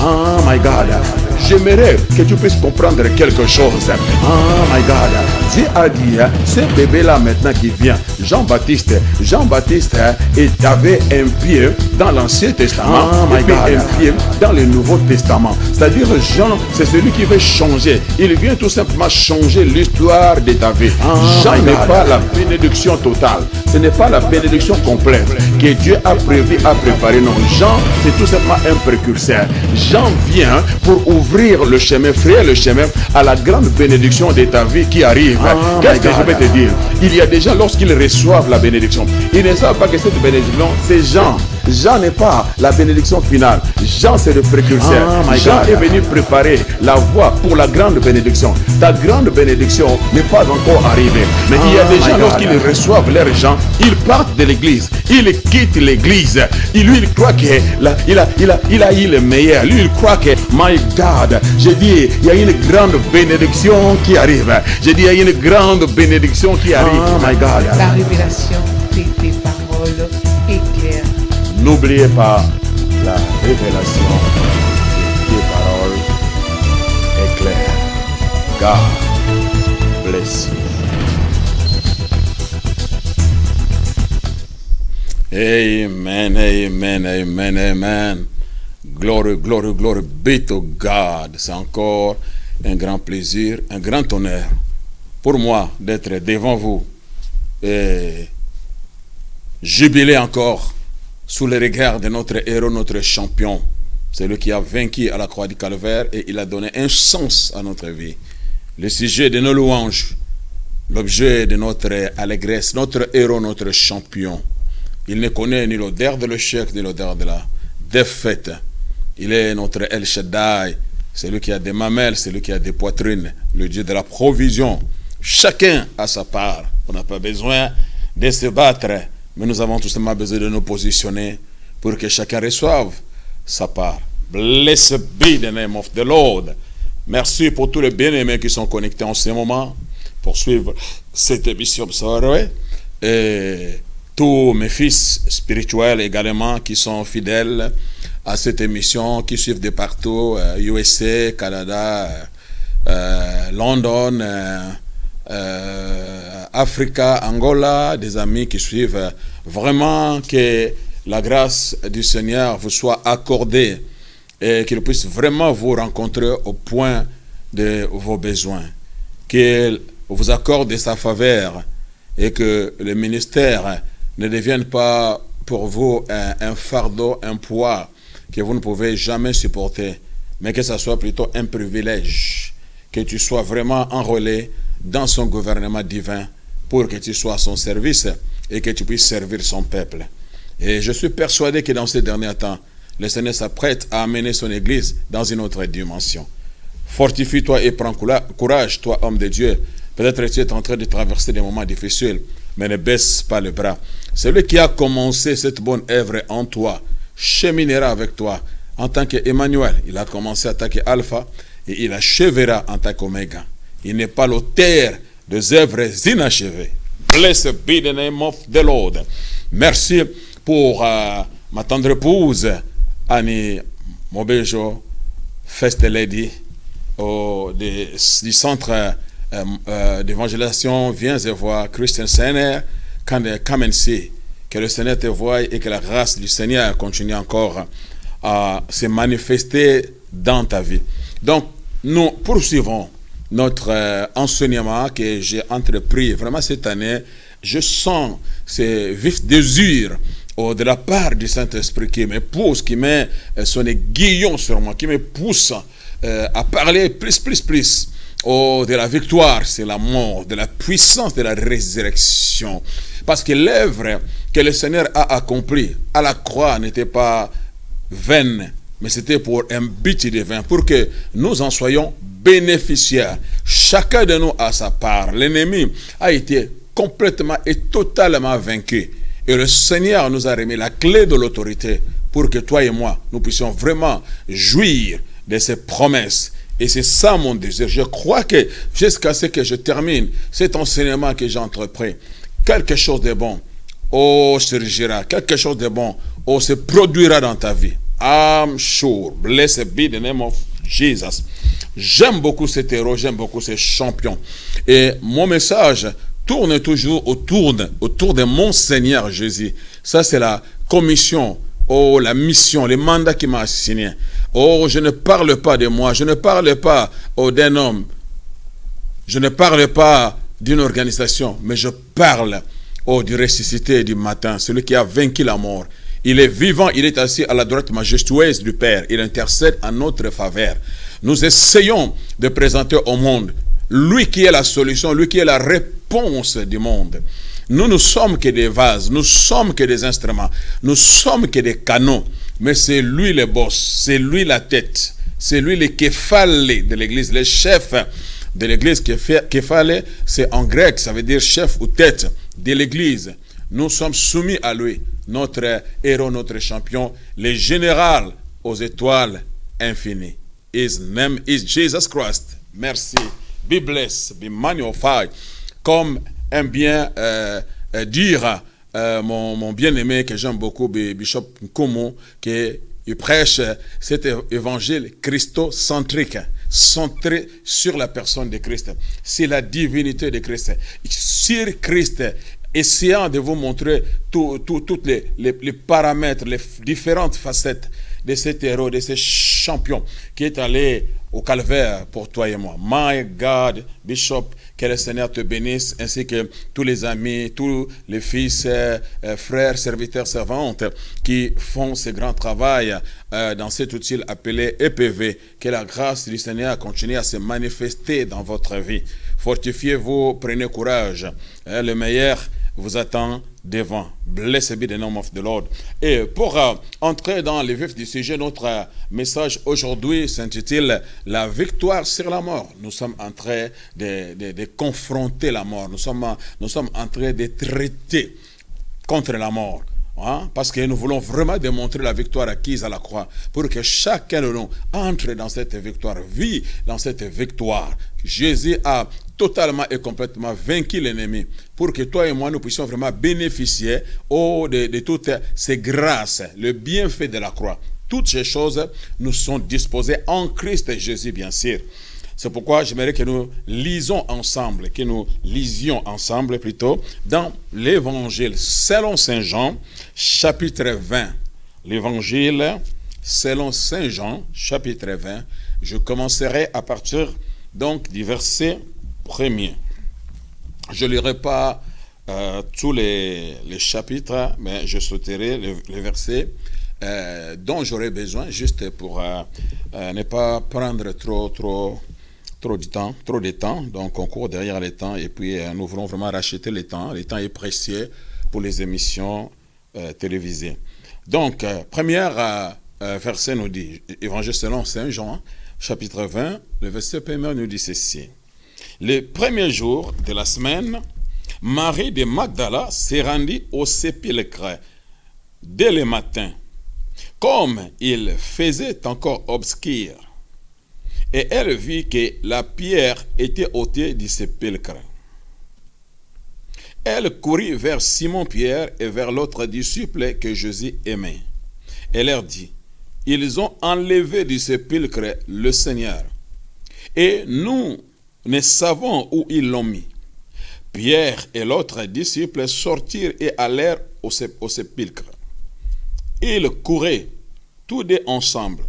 Oh my God. J'aimerais que tu puisses comprendre quelque chose. Oh my God. Dieu a dit, ce bébé-là maintenant qui vient, Jean-Baptiste, avait un pied dans l'Ancien Testament, et puis un pied dans le Nouveau Testament. C'est-à-dire, Jean, c'est celui qui veut changer. Il vient tout simplement changer l'histoire de ta vie. Jean n'est pas la bénédiction totale. Ce n'est pas la bénédiction complète que Dieu a prévu, a préparé. Non, Jean, c'est tout simplement un précurseur. Jean vient pour ouvrir le chemin, frayer le chemin à la grande bénédiction de ta vie qui arrive. Qu'est-ce que je peux te dire? Il y a des gens, lorsqu'ils reçoivent la bénédiction, ils ne savent pas que cette bénédiction, c'est Jean. Jean n'est pas la bénédiction finale. Jean, c'est le précurseur. Jean est venu préparer la voie pour la grande bénédiction. Ta grande bénédiction n'est pas encore arrivée. Mais il y a des gens, lorsqu'ils reçoivent leur Jean, ils partent de l'église. Ils quittent l'église. Lui, il croit qu'il a eu le meilleur. Lui, il croit que, my God, j'ai dit, il y a une grande bénédiction qui arrive. J'ai dit, il y a une grande bénédiction qui arrive. Oh my God. La révélation de tes paroles éclaire. N'oubliez pas la révélation de tes paroles éclaire. God bless you. Amen, amen, amen, amen. Glory, glory, glory be to God. C'est encore un grand plaisir, un grand honneur pour moi d'être devant vous et jubiler encore sous le regard de notre héros, notre champion. C'est lui qui a vaincu à la croix du Calvaire et il a donné un sens à notre vie. Le sujet de nos louanges, l'objet de notre allégresse, notre héros, notre champion. Il ne connaît ni l'odeur de l'échec, ni l'odeur de la défaite. Il est notre El Shaddai, celui qui a des mamelles, celui qui a des poitrines, le Dieu de la provision. Chacun a sa part. On n'a pas besoin de se battre, mais nous avons tout simplement besoin de nous positionner pour que chacun reçoive sa part. Blessed be the name of the Lord. Merci pour tous les bien-aimés qui sont connectés en ce moment pour suivre cette émission. Et tous mes fils spirituels également qui sont fidèles à cette émission, qui suivent de partout, USA, Canada, London, Africa, Angola, des amis qui suivent. Vraiment que la grâce du Seigneur vous soit accordée et qu'il puisse vraiment vous rencontrer au point de vos besoins. Qu'il vous accorde sa faveur et que le ministère ne devienne pas pour vous un fardeau, un poids que vous ne pouvez jamais supporter, mais que ça soit plutôt un privilège, que tu sois vraiment enrôlé dans son gouvernement divin pour que tu sois à son service et que tu puisses servir son peuple. Et je suis persuadé que dans ces derniers temps, le Seigneur s'apprête à amener son Église dans une autre dimension. Fortifie-toi et prends courage, toi, homme de Dieu. Peut-être que tu es en train de traverser des moments difficiles, mais ne baisse pas le bras. Celui qui a commencé cette bonne œuvre en toi cheminera avec toi en tant qu'Emmanuel. Il a commencé en tant qu'Alpha et il achèvera en tant qu'Oméga. Il n'est pas l'auteur des œuvres inachevées. Blessed be the name of the Lord. Merci pour ma tendre épouse, Annie Mobejo, First Lady, du centre d'évangélisation. Viens et voir Christian Center, come and see. Que le Seigneur te voie et que la grâce du Seigneur continue encore à se manifester dans ta vie. Donc, nous poursuivons notre enseignement que j'ai entrepris vraiment cette année. Je sens ce vif désir de la part du Saint-Esprit qui me pousse, qui met son aiguillon sur moi, qui me pousse à parler plus de la victoire, c'est la mort, de la puissance de la résurrection. Parce que l'œuvre que le Seigneur a accomplie à la croix n'était pas vaine, mais c'était pour un but divin, pour que nous en soyons bénéficiaires. Chacun de nous a sa part. L'ennemi a été complètement et totalement vaincu. Et le Seigneur nous a remis la clé de l'autorité pour que toi et moi, nous puissions vraiment jouir de ses promesses. Et c'est ça mon désir. Je crois que jusqu'à ce que je termine cet enseignement que j'ai entrepris, quelque chose de bon, surgira, quelque chose de bon, se produira dans ta vie. I'm sure. Blessed be the name of Jesus. J'aime beaucoup cet héros, j'aime beaucoup ces champions. Et mon message tourne toujours autour de mon Seigneur Jésus. Ça, c'est la commission, oh, la mission, le mandat qui m'a assigné. Oh, je ne parle pas de moi, je ne parle pas d'un homme, je ne parle pas d'une organisation, mais je parle du ressuscité du matin, celui qui a vaincu la mort. Il est vivant, il est assis à la droite majestueuse du Père. Il intercède en notre faveur. Nous essayons de présenter au monde lui qui est la solution, lui qui est la réponse du monde. Nous ne sommes que des vases, nous sommes que des instruments, nous sommes que des canaux. Mais c'est lui le boss, c'est lui la tête, c'est lui le képhale de l'église, le chef de l'église. Képhale, c'est en grec, ça veut dire chef ou tête de l'église. Nous sommes soumis à lui, notre héros, notre champion, le général aux étoiles infinies. His name is Jesus Christ. Merci. Be blessed, be magnified. Comme aime bien dire mon bien-aimé que j'aime beaucoup, Bishop Nkomo, qui prêche cet évangile christocentrique, centré sur la personne de Christ, c'est la divinité de Christ, sur Christ, essayant de vous montrer tous les paramètres, les différentes facettes de cet héros, de ce champion qui est allé au calvaire pour toi et moi. My God, Bishop, que le Seigneur te bénisse, ainsi que tous les amis, tous les fils, frères, serviteurs, servantes qui font ce grand travail dans cet outil appelé EPV. Que la grâce du Seigneur continue à se manifester dans votre vie. Fortifiez-vous, prenez courage. Le meilleur vous attend devant. Blessed be the name of the Lord. Et pour entrer dans le vif du sujet, notre message aujourd'hui s'intitule « La victoire sur la mort ». Nous sommes en train de confronter la mort. Nous sommes en train de traiter contre la mort. Hein? Parce que nous voulons vraiment démontrer la victoire acquise à la croix pour que chacun de nous entre dans cette victoire, vit dans cette victoire. Jésus a totalement et complètement vaincu l'ennemi pour que toi et moi nous puissions vraiment bénéficier de toutes ces grâces, le bienfait de la croix. Toutes ces choses nous sont disposées en Christ Jésus, bien sûr. C'est pourquoi j'aimerais que nous lisions ensemble plutôt, dans l'Évangile selon Saint Jean, chapitre 20. L'Évangile selon Saint Jean, chapitre 20. Je commencerai à partir donc du verset 1er. Je ne lirai pas tous les chapitres, mais je sauterai les versets dont j'aurai besoin, juste pour ne pas prendre trop de temps, donc on court derrière les temps et puis nous voulons vraiment racheter le temps est précieux pour les émissions télévisées. Donc, premier verset nous dit, Évangile selon Saint Jean, chapitre 20, le verset 1er nous dit ceci. Le premier jour de la semaine, Marie de Magdala s'est rendue au sépulcre dès le matin, comme il faisait encore obscur. Et elle vit que la pierre était ôtée du sépulcre. Elle courut vers Simon-Pierre et vers l'autre disciple que Jésus aimait. Elle leur dit, « Ils ont enlevé du sépulcre le Seigneur, et nous ne savons où ils l'ont mis. » Pierre et l'autre disciple sortirent et allèrent au sépulcre. Ils couraient tous deux ensemble,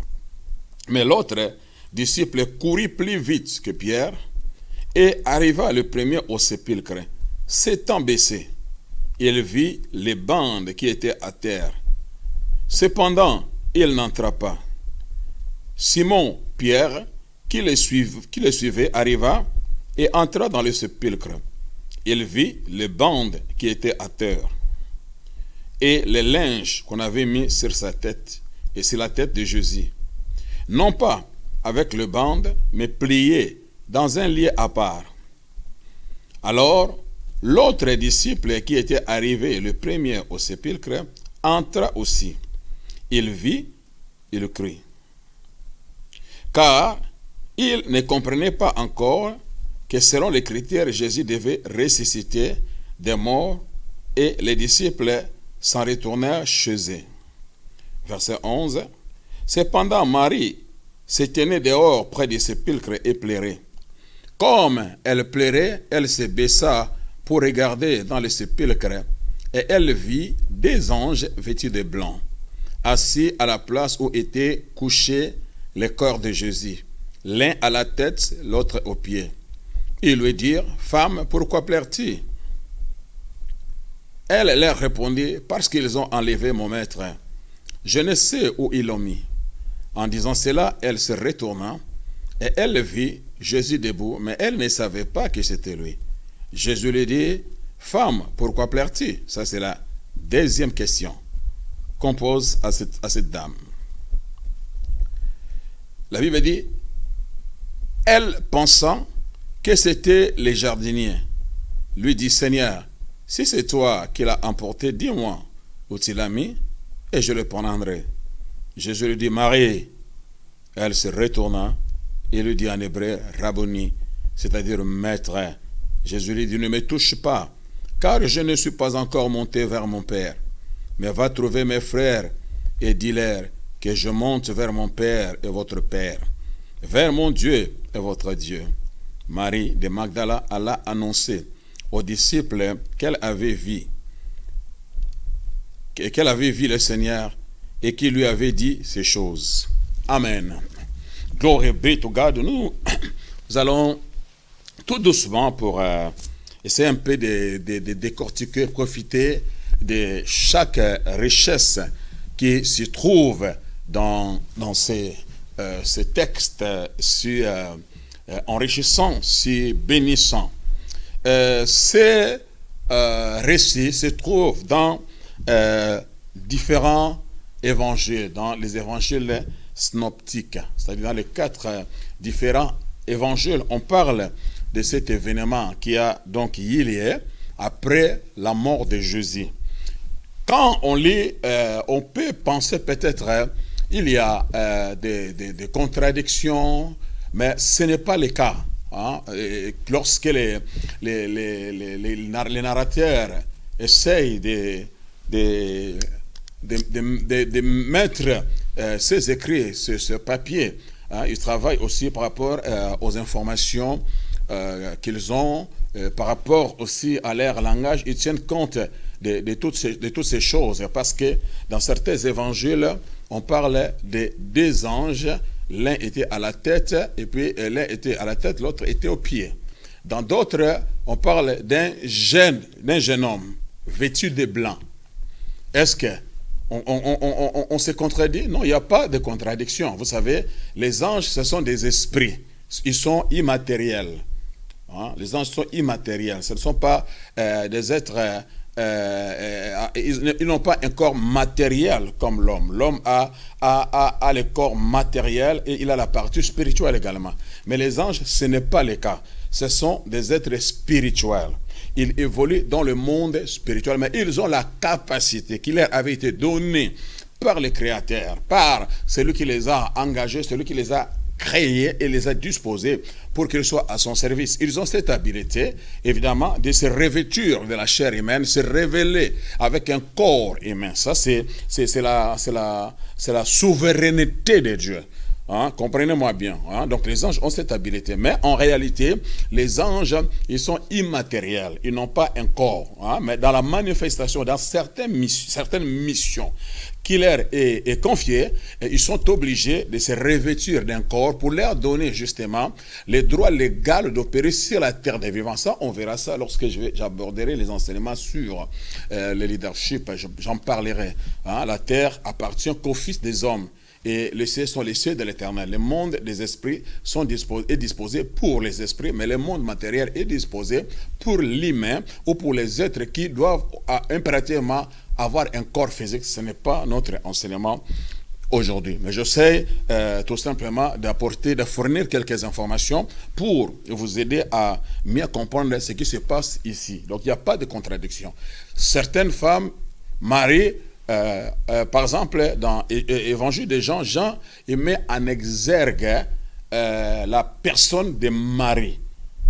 mais l'autre disciple courut plus vite que Pierre et arriva le premier au sépulcre. S'étant baissé, il vit les bandes qui étaient à terre. Cependant, il n'entra pas. Simon Pierre, qui le suivait, arriva et entra dans le sépulcre. Il vit les bandes qui étaient à terre et les linges qu'on avait mis sur sa tête et sur la tête de Jésus. Non pas avec le bandes, mais pliés dans un lit à part. Alors, l'autre disciple qui était arrivé le premier au sépulcre entra aussi. Il vit, il crut. Car il ne comprenait pas encore que selon les critères, Jésus devait ressusciter des morts et les disciples s'en retournèrent chez eux. Verset 11. Cependant, Marie se tenait dehors près du sépulcre et pleurait. Comme elle pleurait, elle se baissa pour regarder dans le sépulcre, et elle vit des anges vêtus de blanc, assis à la place où étaient couchés les corps de Jésus, l'un à la tête, l'autre aux pieds. Ils lui dirent, « Femme, pourquoi pleures-tu » Elle leur répondit, « Parce qu'ils ont enlevé mon maître. Je ne sais où ils l'ont mis. » En disant cela, elle se retourna, et elle vit Jésus debout, mais elle ne savait pas que c'était lui. Jésus lui dit, « Femme, pourquoi pleures-tu » Ça, c'est la deuxième question qu'on pose à cette dame. La Bible dit, elle pensant que c'était les jardiniers, lui dit, « Seigneur, si c'est toi qui l'as emporté, dis-moi où tu l'as mis, et je le prendrai. » Jésus lui dit, « Marie. » Elle se retourna et lui dit en hébreu, « Rabboni », c'est-à-dire maître. Jésus lui dit, « Ne me touche pas, car je ne suis pas encore monté vers mon Père. Mais va trouver mes frères et dis-leur que je monte vers mon Père et votre Père, vers mon Dieu et votre Dieu. » Marie de Magdala alla annoncer aux disciples qu'elle avait vu le Seigneur et qui lui avait dit ces choses. Amen. Glory be to God. Nous allons tout doucement pour essayer un peu de décortiquer, profiter de chaque richesse qui se trouve dans ces textes si enrichissants, si bénissants. Ces récits se trouvent dans différents évangiles, dans les évangiles synoptiques, c'est-à-dire dans les 4 différents évangiles. On parle de cet événement qui a donc eu lieu après la mort de Jésus. Quand on lit, on peut penser peut-être il y a des contradictions, mais ce n'est pas le cas. Hein? Lorsque les narrateurs essayent de mettre ces écrits sur ce papier, hein, ils travaillent aussi par rapport aux informations qu'ils ont, par rapport aussi à leur langage. Ils tiennent compte de toutes ces choses, parce que dans certains évangiles, on parle de 2 anges. L'un était à la tête, et puis l'un était à la tête, l'autre était aux pieds. Dans d'autres, on parle d'un jeune homme vêtu de blanc. Est-ce que on se contredit? Non, il n'y a pas de contradiction. Vous savez, les anges, ce sont des esprits. Ils sont immatériels. Hein? Les anges sont immatériels. Ce ne sont pas des êtres... ils n'ont pas un corps matériel comme l'homme. L'homme a le corps matériel et il a la partie spirituelle également. Mais les anges, ce n'est pas le cas. Ce sont des êtres spirituels. Ils évoluent dans le monde spirituel, mais ils ont la capacité qui leur avait été donnée par le Créateur, par celui qui les a engagés, celui qui les a créés et les a disposés pour qu'ils soient à son service. Ils ont cette habilité, évidemment, de se revêtir de la chair humaine, se révéler avec un corps humain. Ça, c'est la souveraineté de Dieu. Hein, comprenez-moi bien. Hein? Donc les anges ont cette habilité. Mais en réalité, les anges, ils sont immatériels. Ils n'ont pas un corps. Hein? Mais dans la manifestation, dans certaines missions qui leur est confiée, ils sont obligés de se revêtir d'un corps pour leur donner justement le droit légal d'opérer sur la terre des vivants. Ça, on verra ça lorsque j'aborderai les enseignements sur le leadership. J'en parlerai. Hein? La terre appartient qu'aux fils des hommes. Et les cieux sont les cieux de l'éternel. Le monde des esprits est disposé pour les esprits, mais le monde matériel est disposé pour l'humain ou pour les êtres qui doivent impérativement avoir un corps physique. Ce n'est pas notre enseignement aujourd'hui. Mais j'essaie tout simplement de fournir quelques informations pour vous aider à mieux comprendre ce qui se passe ici. Donc il n'y a pas de contradiction. Certaines femmes, Marie, par exemple, dans l'Évangile de Jean, Jean il met en exergue la personne de Marie.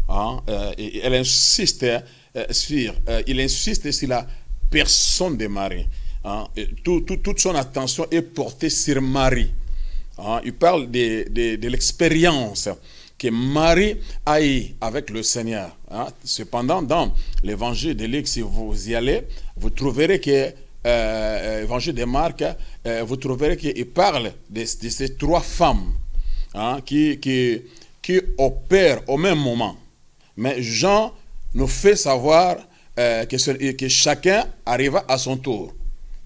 Hein? Il insiste sur la personne de Marie. Hein? Toute son attention est portée sur Marie. Hein, il parle de l'expérience que Marie a eue avec le Seigneur. Hein. Cependant, dans l'évangile de Luc, si vous y allez, vous trouverez que l'évangile de Marc, vous trouverez qu'il parle de ces 3 femmes, hein, qui opèrent au même moment. Mais Jean nous fait savoir que chacun arriva à son tour.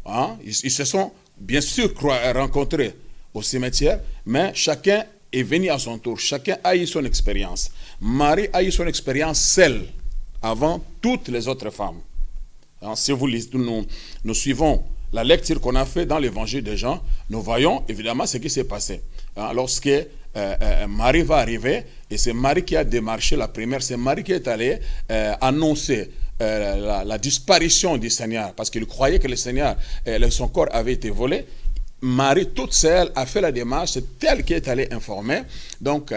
Hein. Ils se sont bien sûr rencontrés au cimetière, mais chacun est venu à son tour. Chacun a eu son expérience. Marie a eu son expérience seule, avant toutes les autres femmes. Alors, si nous suivons la lecture qu'on a faite dans l'évangile de Jean, nous voyons évidemment ce qui s'est passé. Hein, lorsque Marie va arriver, et c'est Marie qui a démarché la première, c'est Marie qui est allée annoncer la disparition du Seigneur, parce qu'il croyait que le Seigneur, son corps avait été volé. Marie, toute seule, a fait la démarche, c'est elle qui est allée informer. Donc,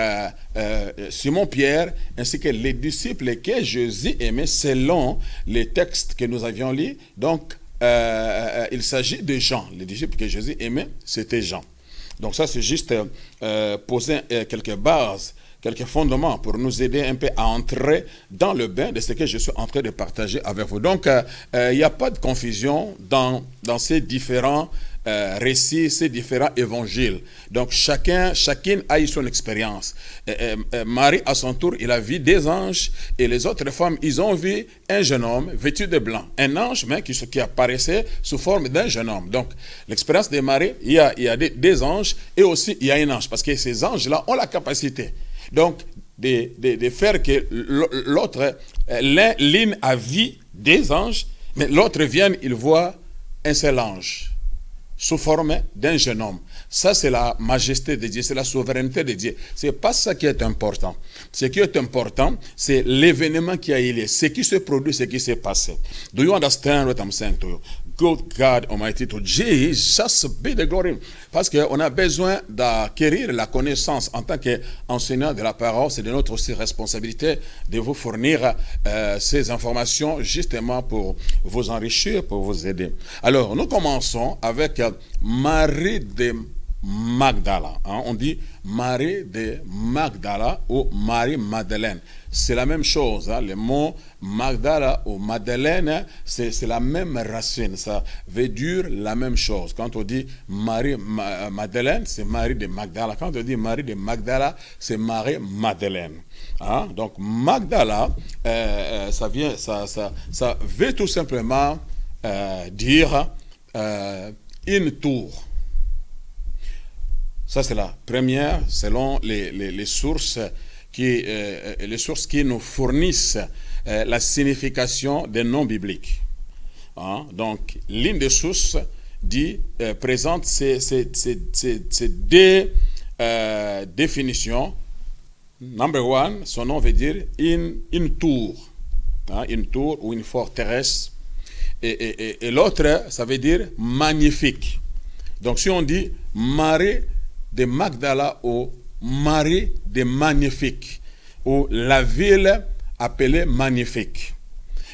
Simon-Pierre, ainsi que les disciples que Jésus aimait, selon les textes que nous avions lus. Donc, il s'agit de Jean. Les disciples que Jésus aimait, c'était Jean. Donc, ça, c'est juste poser quelques bases, quelques fondements pour nous aider un peu à entrer dans le bain de ce que je suis en train de partager avec vous. Donc, il n'y a pas de confusion dans ces différents récits, ces différents évangiles. Donc, chacune a eu son expérience. Marie, à son tour, il a vu des anges, et les autres femmes, ils ont vu un jeune homme vêtu de blanc. Un ange, mais qui apparaissait sous forme d'un jeune homme. Donc, l'expérience de Marie, il y a des anges, et aussi il y a un ange, parce que ces anges-là ont la capacité, donc, de faire que l'autre, l'un a vu des anges, mais l'autre vient, il voit un seul ange, sous forme d'un jeune homme. Ça, c'est la majesté de Dieu, c'est la souveraineté de Dieu. C'est pas ça qui est important. Ce qui est important, c'est l'événement qui a eu lieu, ce qui se produit, ce qui s'est passé. Do you understand what I'm saying to you? Good God Almighty, to Jesus be the glory. Parce qu'on a besoin d'acquérir la connaissance en tant qu'enseignant de la parole. C'est de notre aussi responsabilité de vous fournir ces informations justement pour vous enrichir, pour vous aider. Alors, nous commençons avec Marie de Magdala. Hein? On dit Marie de Magdala ou Marie-Madeleine. C'est la même chose. Hein? Le mot Magdala ou Madeleine, c'est la même racine. Ça veut dire la même chose. Quand on dit Marie-Madeleine, c'est Marie de Magdala. Quand on dit Marie de Magdala, c'est Marie-Madeleine. Hein? Donc Magdala, ça veut tout simplement dire une tour. Ça, c'est la première, selon les sources qui nous fournissent la signification des noms bibliques. Hein? Donc, l'une des sources présente ces deux définitions. Number one, son nom veut dire une tour. Hein? Une tour ou une forteresse. Et l'autre, ça veut dire magnifique. Donc, si on dit Marie de Magdala ou Marie de Magnifique, ou la ville appelée Magnifique.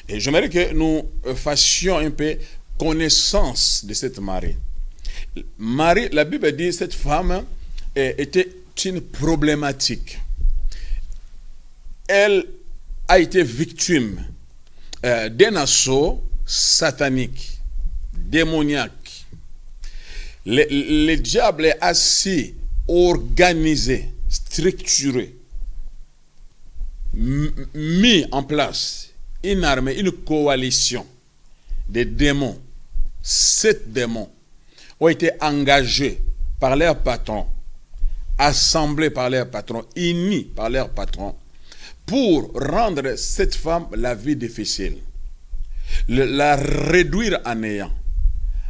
Et j'aimerais que nous fassions un peu connaissance de cette Marie. Marie, la Bible dit, cette femme était une problématique. Elle a été victime d'un assaut satanique, démoniaque. Le diable est assez organisé, structuré, mis en place une armée, une coalition de démons. 7 démons ont été engagés par leur patron, assemblés par leur patron, unis par leur patron, pour rendre cette femme la vie difficile, la réduire à néant,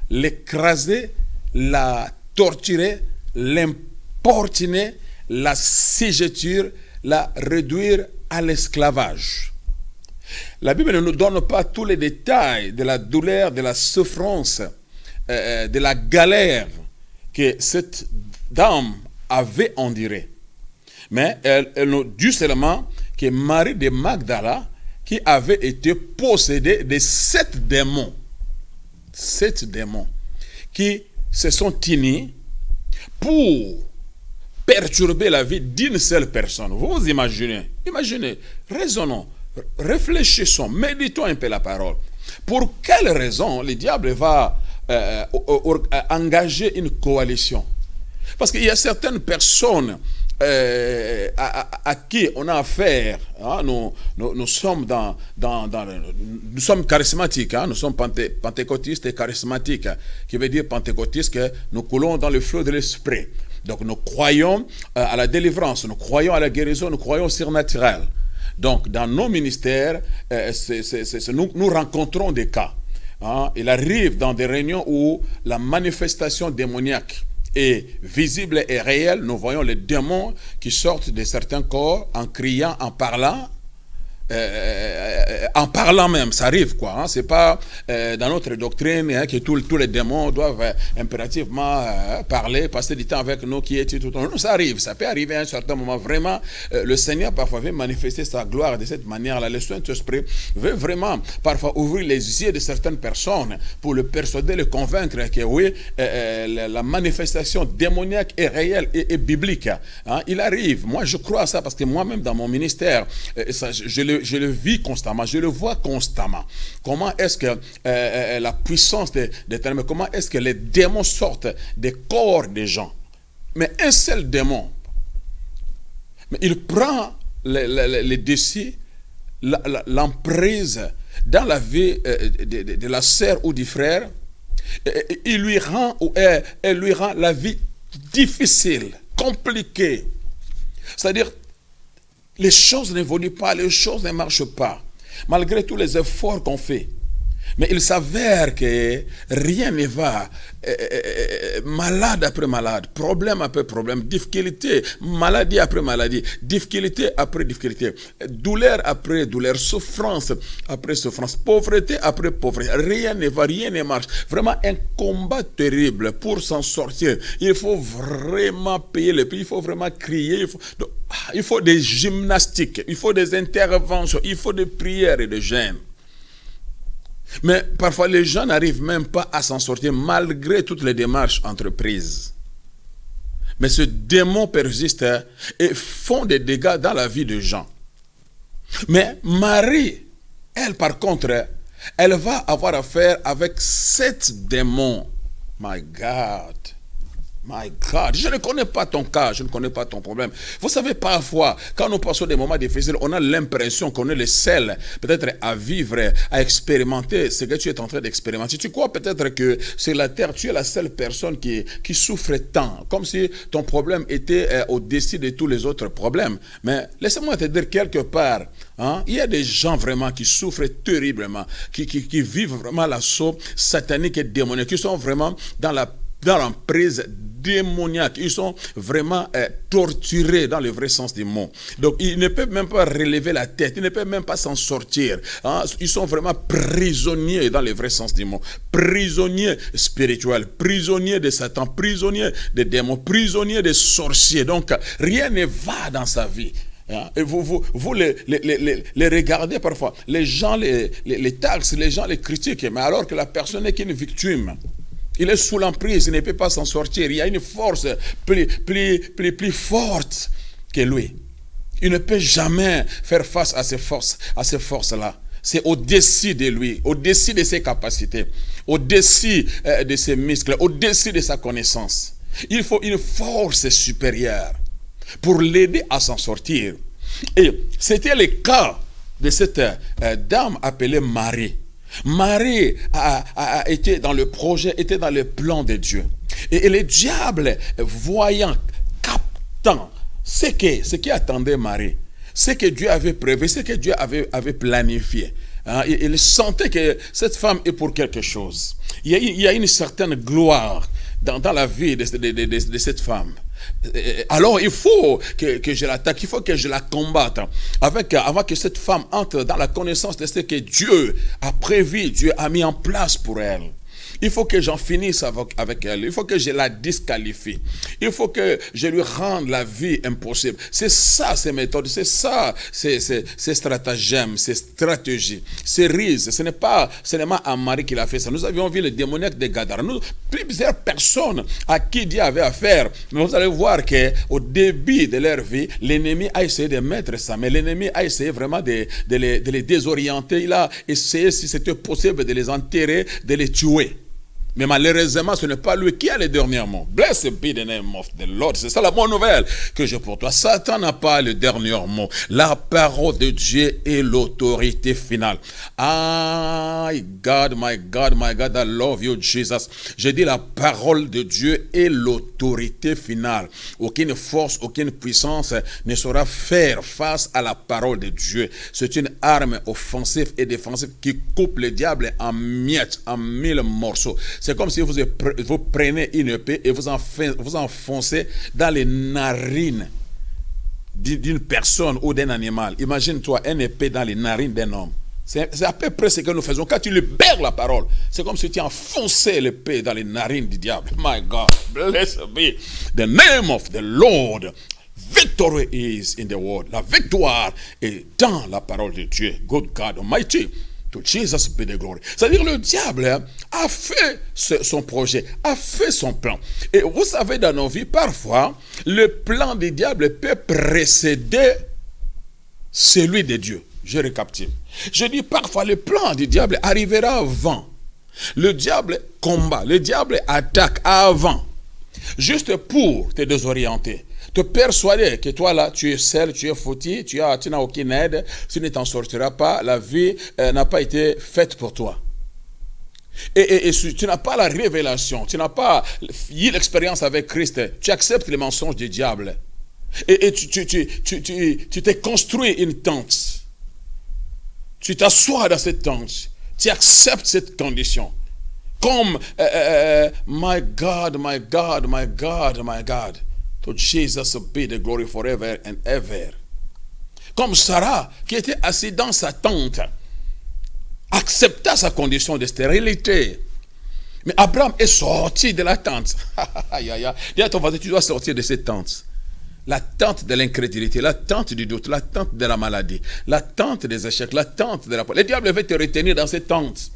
l'écraser, la torturer, l'importuner, la siégeture, la réduire à l'esclavage. La Bible ne nous donne pas tous les détails de la douleur, de la souffrance, de la galère que cette dame avait endurée. Mais elle nous dit seulement que Marie de Magdala, qui avait été possédée de 7 démons, 7 démons, qui se sont unis pour perturber la vie d'une seule personne. Vous imaginez, raisonnons, réfléchissons, méditons un peu la parole. Pour quelle raison le diable va engager une coalition? Parce qu'il y a certaines personnes à qui on a affaire. Hein, nous sommes nous sommes charismatiques, hein, nous sommes pentecôtistes et charismatiques, qui veut dire pentecôtistes que nous coulons dans le flot de l'esprit. Donc nous croyons à la délivrance, nous croyons à la guérison, nous croyons au surnaturel. Donc dans nos ministères, nous rencontrons des cas. Hein, il arrive dans des réunions où la manifestation démoniaque est visible et réelle. Nous voyons les démons qui sortent de certains corps en criant, en parlant même, ça arrive quoi. Hein? C'est pas dans notre doctrine que tous les démons doivent impérativement parler, passer du temps avec nous qui est tout le temps. Non, ça arrive, ça peut arriver à un certain moment. Vraiment, le Seigneur parfois veut manifester sa gloire de cette manière-là. Le Saint-Esprit veut vraiment parfois ouvrir les yeux de certaines personnes pour le persuader, le convaincre que oui, la manifestation démoniaque est réelle et biblique. Hein? Il arrive. Moi, je crois à ça parce que moi-même dans mon ministère, je le vis constamment, je le vois constamment. Comment est-ce que la puissance des ténèbres, comment est-ce que les démons sortent des corps des gens? Mais un seul démon, mais il prend les décis, l'emprise dans la vie de la sœur ou du frère, et il lui rend la vie difficile, compliquée. C'est-à-dire, les choses n'évoluent pas, les choses ne marchent pas, malgré tous les efforts qu'on fait. Mais il s'avère que rien ne va, malade après malade, problème après problème, difficulté, maladie après maladie, difficulté après difficulté, douleur après douleur, souffrance après souffrance, pauvreté après pauvreté, rien ne va, rien ne marche. Vraiment un combat terrible pour s'en sortir. Il faut vraiment payer le prix, il faut vraiment crier, il faut des gymnastiques, il faut des interventions, il faut des prières et des jeûnes. Mais parfois, les gens n'arrivent même pas à s'en sortir malgré toutes les démarches entreprises. Mais ce démon persiste et font des dégâts dans la vie des gens. Mais Marie, elle par contre, elle va avoir affaire avec 7 démons. My God. My God, je ne connais pas ton cas, je ne connais pas ton problème. Vous savez, parfois, quand nous passons des moments difficiles, on a l'impression qu'on est le seul, peut-être à vivre, à expérimenter ce que tu es en train d'expérimenter. Tu crois peut-être que sur la terre, tu es la seule personne qui souffre tant, comme si ton problème était au-dessus de tous les autres problèmes. Mais laisse-moi te dire quelque part, hein, il y a des gens vraiment qui souffrent terriblement, qui vivent vraiment l'assaut satanique et démoniaque, qui sont vraiment dans l'emprise démoniaque. Ils sont vraiment torturés dans le vrai sens du mot. Donc, ils ne peuvent même pas relever la tête. Ils ne peuvent même pas s'en sortir. Hein? Ils sont vraiment prisonniers dans le vrai sens du mot. Prisonniers spirituels, prisonniers de Satan, prisonniers des démons, prisonniers des sorciers. Donc, rien ne va dans sa vie. Et vous les regardez parfois. Les gens les taxent, les gens les critiquent. Mais alors que la personne n'est qu'une victime. Il est sous l'emprise, il ne peut pas s'en sortir. Il y a une force plus forte que lui. Il ne peut jamais faire face à ces forces-là. C'est au-dessus de lui, au-dessus de ses capacités, au-dessus de ses muscles, au-dessus de sa connaissance. Il faut une force supérieure pour l'aider à s'en sortir. Et c'était le cas de cette dame appelée Marie. Marie a été dans le projet, était dans le plan de Dieu. Et le diable, voyant, captant ce qui attendait Marie, ce que Dieu avait prévu, ce que Dieu avait planifié. Hein, il sentait que cette femme est pour quelque chose. Il y a une certaine gloire dans la vie de cette femme. Alors il faut que je l'attaque, il faut que je la combatte avant que cette femme entre dans la connaissance de ce que Dieu a prévu, Dieu a mis en place pour elle. Il faut que j'en finisse avec elle. Il faut que je la disqualifie. Il faut que je lui rende la vie impossible. C'est ça, ces méthodes. C'est ça, ces stratagèmes, ces stratégies, ces ruses. Ce n'est pas seulement un mari qui l'a fait ça. Nous avions vu le démoniaque de Gadara. Plusieurs personnes à qui Dieu avait affaire. Mais vous allez voir qu'au début de leur vie, l'ennemi a essayé de mettre ça. Mais l'ennemi a essayé vraiment de les désorienter. Il a essayé, si c'était possible, de les enterrer, de les tuer. Mais malheureusement, ce n'est pas lui qui a le dernier mot. Blessed be the name of the Lord. C'est ça la bonne nouvelle que j'ai pour toi. Satan n'a pas le dernier mot. La parole de Dieu est l'autorité finale. My God, my God, my God, I love you, Jesus. Je dis la parole de Dieu est l'autorité finale. Aucune force, aucune puissance ne saura faire face à la parole de Dieu. C'est une arme offensive et défensive qui coupe le diable en miettes, en 1000 morceaux. C'est comme si vous prenez une épée et vous enfoncez dans les narines d'une personne ou d'un animal. Imagine-toi une épée dans les narines d'un homme. C'est à peu près ce que nous faisons. Quand tu libères la parole, c'est comme si tu enfonçais l'épée dans les narines du diable. My God, blessed be the name of the Lord. Victory is in the word. La victoire est dans la parole de Dieu. Good God Almighty. To Jesus be the glory. C'est-à-dire le diable a fait son projet, a fait son plan. Et vous savez, dans nos vies, parfois, le plan du diable peut précéder celui de Dieu. Je récapitule. Je dis parfois, le plan du diable arrivera avant. Le diable combat, le diable attaque avant. Juste pour te désorienter. Te persuader que toi là, tu es seul, tu es foutu, tu n'as aucune aide, tu ne t'en sortiras pas, la vie n'a pas été faite pour toi. Et tu n'as pas la révélation, tu n'as pas eu l'expérience avec Christ, tu acceptes les mensonges du diable. Et tu t'es construit une tente. Tu t'assois dans cette tente, tu acceptes cette condition. Comme, my God, my God, my God, my God. To Jesus be the glory forever and ever. Comme Sarah, qui était assise dans sa tente, accepta sa condition de stérilité. Mais Abraham est sorti de la tente. Dis à ton voisin, tu dois sortir de cette tente. La tente de l'incrédulité, la tente du doute, la tente de la maladie, la tente des échecs, la tente de la... Le diable veut te retenir dans cette tente.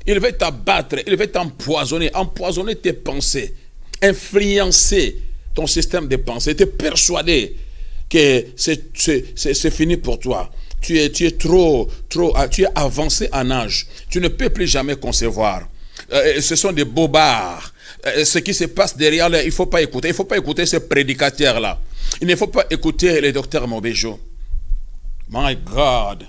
Il veut t'abattre, il veut t'empoisonner, empoisonner tes pensées, influencer ton système de pensée, te persuader que c'est fini pour toi. Tu es trop, tu es avancé en âge. Tu ne peux plus jamais concevoir. Ce sont des bobards. Ce qui se passe derrière là, il ne faut pas écouter. Il ne faut pas écouter ces prédicateurs-là. Il ne faut pas écouter les docteurs Mobejo. My God.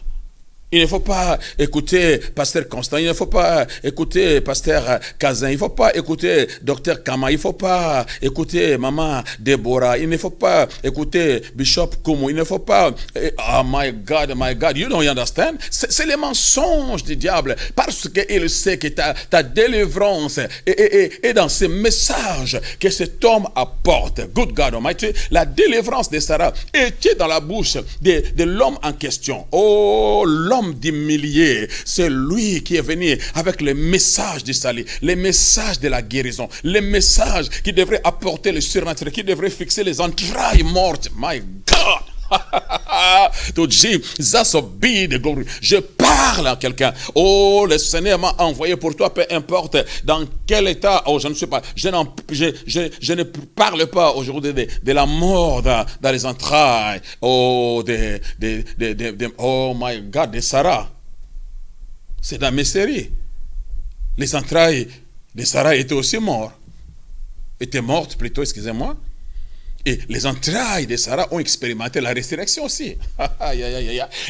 Il ne faut pas écouter Pasteur Constant, il ne faut pas écouter Pasteur Kazin, il ne faut pas écouter Docteur Kama, il ne faut pas écouter Maman Deborah, il ne faut pas écouter Bishop Kumu, il ne faut pas... Oh my God, you don't understand? C'est les mensonges du diable, parce qu'il sait que ta délivrance est dans ces messages que cet homme apporte. Good God Almighty, la délivrance de Sarah était dans la bouche de l'homme en question. Oh, l'homme d'humilié, c'est lui qui est venu avec les messages du salut, les messages de la guérison, les messages qui devraient apporter le surnaturel, qui devraient fixer les entrailles mortes. My God! To Jesus be the glory. Je parle à quelqu'un. Oh, le Seigneur m'a envoyé pour toi, peu importe dans quel état. Oh, je ne sais pas. Je ne parle pas aujourd'hui de la mort dans les entrailles. Oh, oh my God, de Sarah. C'est dans mes séries. Les entrailles de Sarah étaient aussi mortes. Étaient mortes plutôt, excusez-moi. Et les entrailles de Sarah ont expérimenté la résurrection aussi.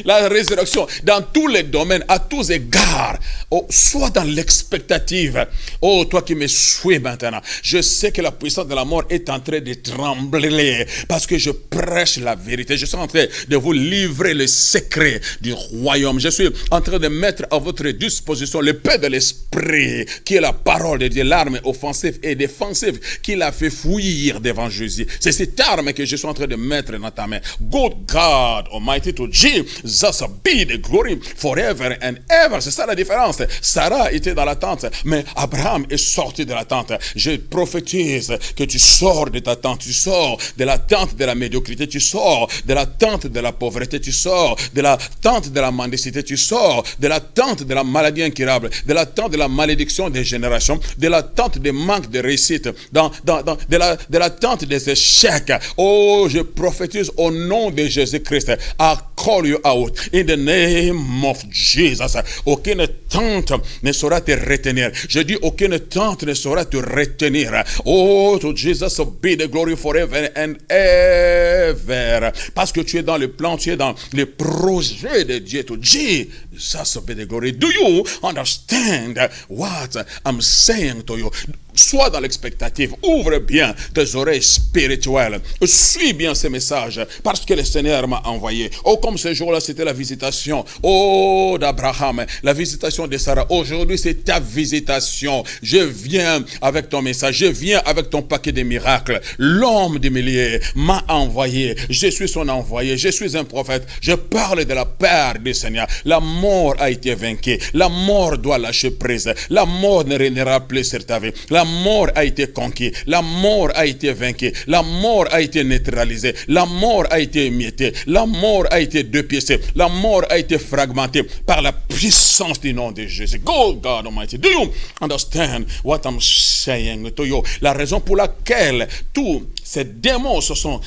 La résurrection dans tous les domaines, à tous égards. Oh, soit dans l'expectative. Oh, toi qui me suis maintenant, je sais que la puissance de la mort est en train de trembler parce que je prêche la vérité. Je suis en train de vous livrer le secret du royaume. Je suis en train de mettre à votre disposition le paix de l'esprit, qui est la parole de Dieu, l'arme offensive et défensive, qui l'a fait fuir devant Jésus. C'est cette arme que je suis en train de mettre dans ta main. Good God Almighty, to Jesus be the glory forever and ever. C'est ça la différence. Sarah était dans la tente, mais Abraham est sorti de la tente. Je prophétise que tu sors de ta tente, tu sors de la tente de la médiocrité, tu sors de la tente de la pauvreté, tu sors de la tente de la mendicité, tu sors de la tente de la maladie incurable, de la tente de la malédiction des générations, de la tente des manques de réussite, de la tente des échecs. Oh, je prophétise au nom de Jésus-Christ. I call you out in the name of Jesus. Aucune tente ne saura te retenir. Je dis aucune tente ne saura te retenir. Oh, to Jesus be the glory forever and ever. Parce que tu es dans le plan, tu es dans le projet de Dieu. To Jesus be the glory. Do you understand what I'm saying to you? Sois dans l'expectative, ouvre bien tes oreilles spirituelles, suis bien ces messages, parce que le Seigneur m'a envoyé. Oh, comme ce jour-là, c'était la visitation, oh, d'Abraham, la visitation de Sarah. Aujourd'hui, c'est ta visitation. Je viens avec ton message, je viens avec ton paquet de miracles. L'homme des milliers m'a envoyé, je suis son envoyé, je suis un prophète, je parle de la part du Seigneur. La mort a été vaincue, la mort doit lâcher prise, la mort ne régnera plus sur ta vie. La mort a été conquise, la mort a été vaincue, la mort a été neutralisée, la mort a été émiettée, la mort a été dépiécée, la mort a été fragmentée par la puissance du nom de Jésus. God Almighty, do you understand what I'm saying to you? La raison pour laquelle tous ces démons se sont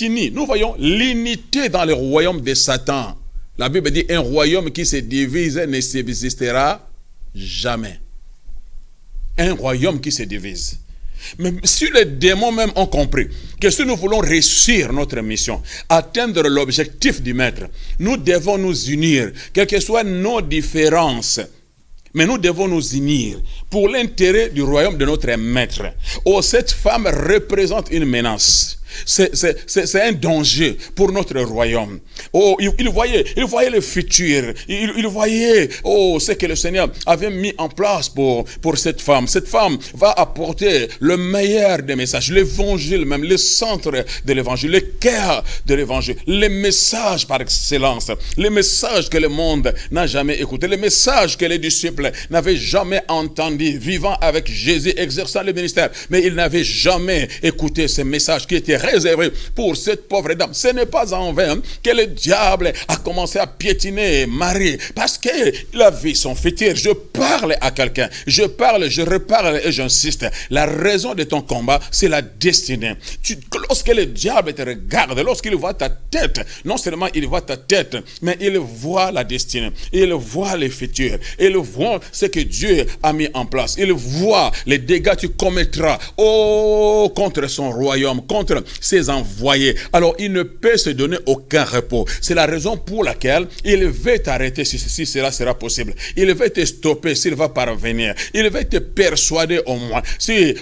unis. Nous voyons l'unité dans le royaume de Satan. La Bible dit un royaume qui se divise ne subsistera jamais. Un royaume qui se divise. Mais si les démons même ont compris que si nous voulons réussir notre mission, atteindre l'objectif du maître, nous devons nous unir, quelles que soient nos différences. Mais nous devons nous unir pour l'intérêt du royaume de notre maître. Oh, cette femme représente une menace. C'est un danger pour notre royaume. Oh, il voyait le futur. Il voyait, oh, ce que le Seigneur avait mis en place pour cette femme. Cette femme va apporter le meilleur des messages, l'évangile même, le centre de l'évangile, le cœur de l'évangile, les messages par excellence, les messages que le monde n'a jamais écoutés, les messages que les disciples n'avaient jamais entendus, vivant avec Jésus, exerçant le ministère. Mais ils n'avaient jamais écouté ces messages qui étaient réservé pour cette pauvre dame. Ce n'est pas en vain que le diable a commencé à piétiner Marie, parce qu'il a vu son futur. Je parle à quelqu'un, je parle, je reparle et j'insiste. La raison de ton combat, c'est la destinée. Lorsque le diable te regarde, lorsqu'il voit ta tête, non seulement il voit ta tête, mais il voit la destinée, il voit le futur, il voit ce que Dieu a mis en place, il voit les dégâts que tu commettras, oh, contre son royaume, contre ses envoyés. Alors il ne peut se donner aucun repos. C'est la raison pour laquelle il veut t'arrêter si cela sera possible. Il veut te stopper s'il va parvenir. Il veut te persuader au moins. Si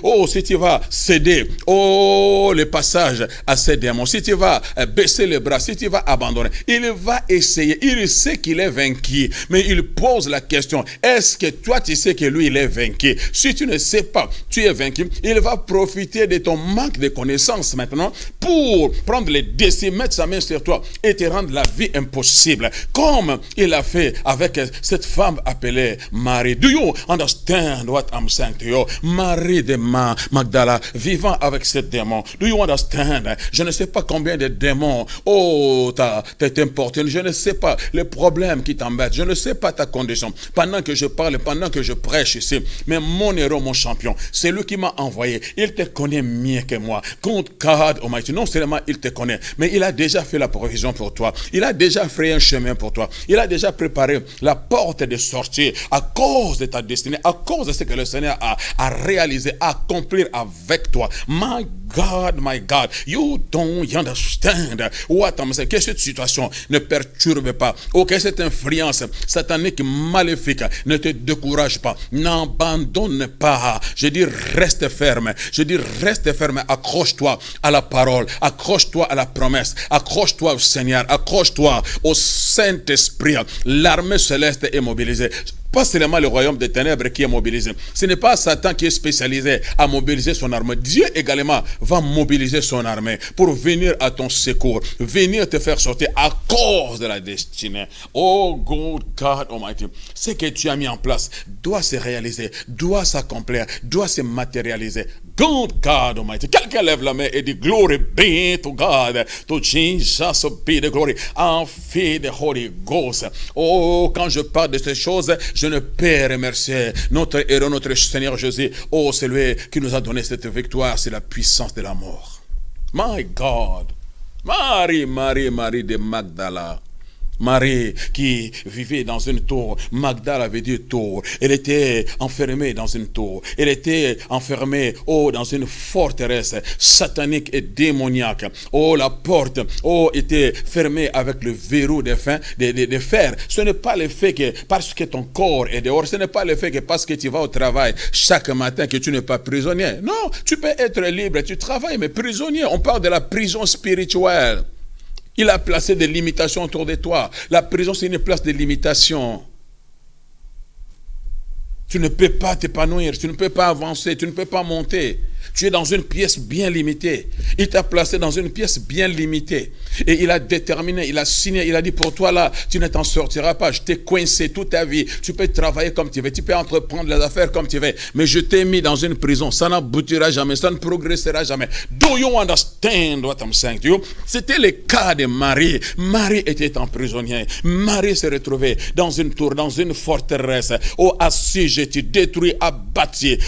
tu vas céder, le passage à ces démons, si tu vas baisser les bras, si tu vas abandonner, il va essayer. Il sait qu'il est vaincu, mais il pose la question, est-ce que toi tu sais que lui il est vaincu? Si tu ne sais pas, tu es vaincu, il va profiter de ton manque de connaissances maintenant pour prendre les décisions, mettre sa main sur toi et te rendre la vie impossible, comme il a fait avec cette femme appelée Marie. Do you understand what I'm saying to you? Marie de Magdala, vivant avec ce démon. Do you understand? Je ne sais pas combien de démons t'importunent. Je ne sais pas les problèmes qui t'embêtent. Je ne sais pas ta condition. Pendant que je parle, pendant que je prêche ici, mais mon héros, mon champion, c'est lui qui m'a envoyé. Il te connaît mieux que moi. God Almighty, non seulement il te connaît, mais il a déjà fait la provision pour toi. Il a déjà fait un chemin pour toi. Il a déjà préparé la porte de sortie à cause de ta destinée, à cause de ce que le Seigneur a réalisé, à accomplir avec toi. My God, you don't understand what I'm saying. Que cette situation ne perturbe pas, que cette influence satanique maléfique ne te décourage pas, n'abandonne pas. Je dis reste ferme, accroche-toi à la parole, accroche-toi à la promesse, accroche-toi au Seigneur, accroche-toi au Saint-Esprit. L'armée céleste est mobilisée. Pas seulement le royaume des ténèbres qui est mobilisé. Ce n'est pas Satan qui est spécialisé à mobiliser son armée. Dieu également va mobiliser son armée pour venir à ton secours, venir te faire sortir à cause de la destinée. Oh God Almighty, ce que tu as mis en place doit se réaliser, doit s'accomplir, doit se matérialiser. God Almighty. Quelqu'un lève la main et dit glory be to God, to Jesus be the glory, and feed the Holy Ghost. Oh, quand je parle de ces choses, je ne peux remercier notre héros, notre Seigneur Jésus. Oh, c'est lui qui nous a donné cette victoire, c'est la puissance de la mort. My God. Marie de Magdala. Marie qui vivait dans une tour. Magdala avait dit tour. Elle était enfermée dans une tour. Elle était enfermée dans une forteresse satanique et démoniaque. La porte était fermée avec le verrou de fer. Ce n'est pas le fait que parce que ton corps est dehors, ce n'est pas le fait que parce que tu vas au travail chaque matin que tu n'es pas prisonnier. Non, tu peux être libre, tu travailles, mais prisonnier. On parle de la prison spirituelle. Il a placé des limitations autour de toi. La prison, c'est une place de limitation. Tu ne peux pas t'épanouir, tu ne peux pas avancer, tu ne peux pas monter. Tu es dans une pièce bien limitée. Il t'a placé dans une pièce bien limitée. Et il a déterminé, il a signé, il a dit pour toi là, tu ne t'en sortiras pas. Je t'ai coincé toute ta vie. Tu peux travailler comme tu veux, tu peux entreprendre les affaires comme tu veux. Mais je t'ai mis dans une prison. Ça n'aboutira jamais, ça ne progressera jamais. Do you understand what I'm saying to you? C'était le cas de Marie. Marie était emprisonnée. Marie s'est retrouvée dans une tour, dans une forteresse. Assiégée, détruite, abattue.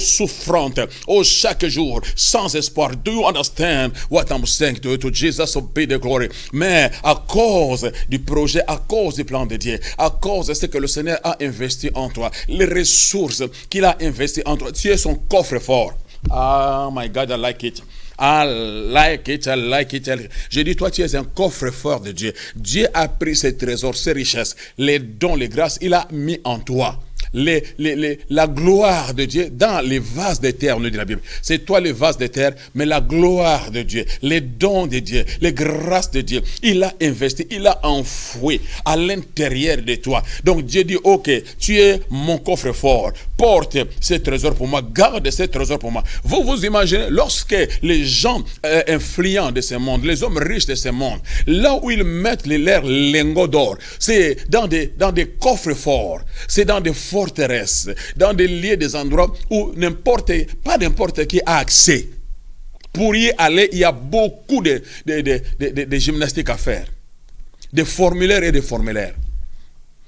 Souffrante. Chaque jour, sans espoir. Do you understand what I'm saying to you? To Jesus be the glory. Mais à cause du projet, à cause du plan de Dieu, à cause de ce que le Seigneur a investi en toi, les ressources qu'il a investi en toi, tu es son coffre-fort. Oh my God, I like it. I like it. Je dis, toi, tu es un coffre-fort de Dieu. Dieu a pris ses trésors, ses richesses, les dons, les grâces, il a mis en toi. La gloire de Dieu dans les vases de terre, nous dit la Bible. C'est toi le vase de terre, mais la gloire de Dieu, les dons de Dieu, les grâces de Dieu, il a investi, il a enfoui à l'intérieur de toi. Donc Dieu dit, ok, tu es mon coffre-fort, porte ces trésors pour moi, garde ces trésors pour moi. Vous imaginez, lorsque les gens influents de ce monde, les hommes riches de ce monde, là où ils mettent leurs lingots d'or, c'est dans des coffres-forts, c'est dans des forteresses, dans des lieux, des endroits où pas n'importe qui a accès. Pour y aller, il y a beaucoup de gymnastiques à faire. Des formulaires et des formulaires.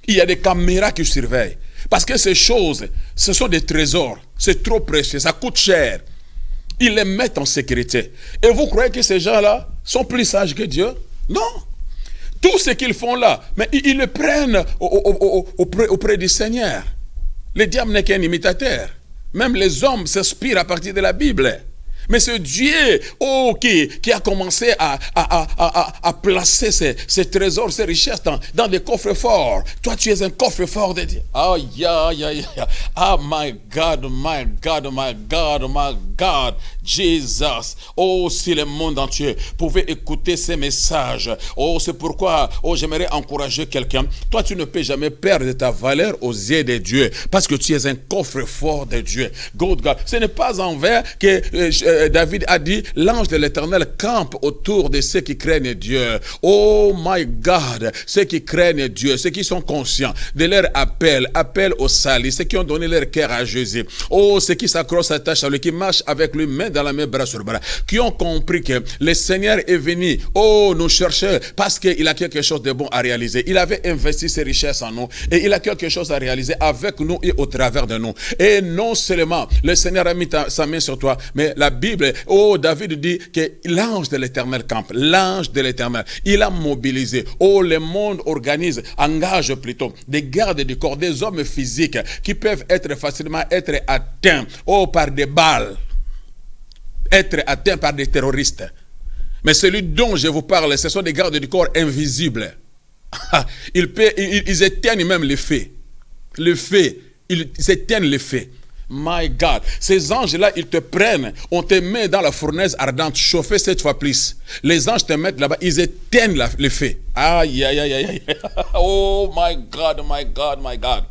Il y a des caméras qui surveillent. Parce que ces choses, ce sont des trésors. C'est trop précieux, ça coûte cher. Ils les mettent en sécurité. Et vous croyez que ces gens-là sont plus sages que Dieu? Non. Tout ce qu'ils font là, mais ils le prennent auprès du Seigneur. Le diable n'est qu'un imitateur. Même les hommes s'inspirent à partir de la Bible. Mais c'est Dieu qui a commencé à placer ses trésors, ses richesses dans des coffres forts. Toi, tu es un coffre fort de Dieu. Oh, my God. Jesus. Si le monde entier pouvait écouter ces messages. C'est pourquoi, j'aimerais encourager quelqu'un. Toi, tu ne peux jamais perdre ta valeur aux yeux de Dieu. Parce que tu es un coffre fort de Dieu. God. Ce n'est pas en vain que David a dit, l'ange de l'Éternel campe autour de ceux qui craignent Dieu. Oh my God, ceux qui craignent Dieu, ceux qui sont conscients de leur appel au salut, ceux qui ont donné leur cœur à Jésus. Ceux qui s'accrochent, s'attachent à lui, qui marchent avec lui, main dans la main, bras sur bras, qui ont compris que le Seigneur est venu, nous chercher parce qu'il a quelque chose de bon à réaliser. Il avait investi ses richesses en nous et il a quelque chose à réaliser avec nous et au travers de nous. Et non seulement le Seigneur a mis sa main sur toi, mais la Bible, David dit que l'ange de l'Éternel campe, l'ange de l'Éternel, il a mobilisé, le monde engage plutôt des gardes du corps, des hommes physiques qui peuvent facilement être atteints, par des balles, être atteints par des terroristes. Mais celui dont je vous parle, ce sont des gardes du corps invisibles. Ils éteignent même les faits. Ils éteignent les faits. My God. Ces anges-là, ils te prennent, on te met dans la fournaise ardente, chauffée 7 fois plus. Les anges te mettent là-bas, ils éteignent le feu. Aïe, aïe, aïe, aïe. Oh my God, my God, my God.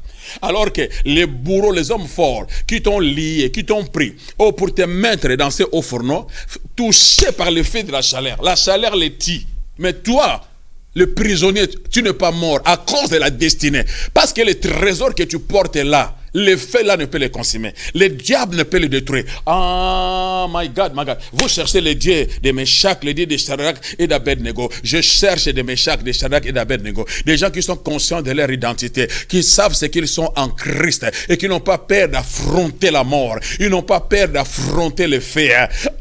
Alors que les bourreaux, les hommes forts, qui t'ont lié, qui t'ont pris, oh, pour te mettre dans ces hauts fourneaux, touchés par le feu de la chaleur les tue. Mais toi, le prisonnier, tu n'es pas mort à cause de la destinée. Parce que le trésor que tu portes est là. Le feu là ne peut les consumer. Le diable ne peut les détruire. Ah, my God, my God. Vous cherchez les dieux de Meshach, les dieux de Shadrach et d'Abednego. Je cherche des Meshach, de Shadrach et d'Abednego. Des gens qui sont conscients de leur identité, qui savent ce qu'ils sont en Christ et qui n'ont pas peur d'affronter la mort. Ils n'ont pas peur d'affronter le feu.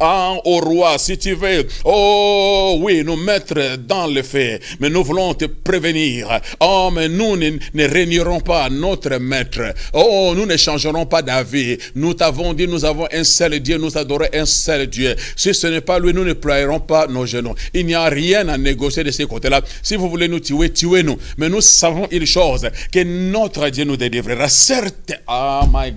Ah, au roi, si tu veux, oh oui, nous mettre dans le feu. Mais nous voulons te prévenir. Oh, mais nous ne régnerons pas notre maître. Oh, nous ne changerons pas d'avis. Nous t'avons dit, nous avons un seul Dieu, nous adorons un seul Dieu. Si ce n'est pas lui, nous ne ploierons pas nos genoux. Il n'y a rien à négocier de ce côté-là. Si vous voulez nous tuer, tuez-nous. Mais nous savons une chose, que notre Dieu nous délivrera. Certes, oh my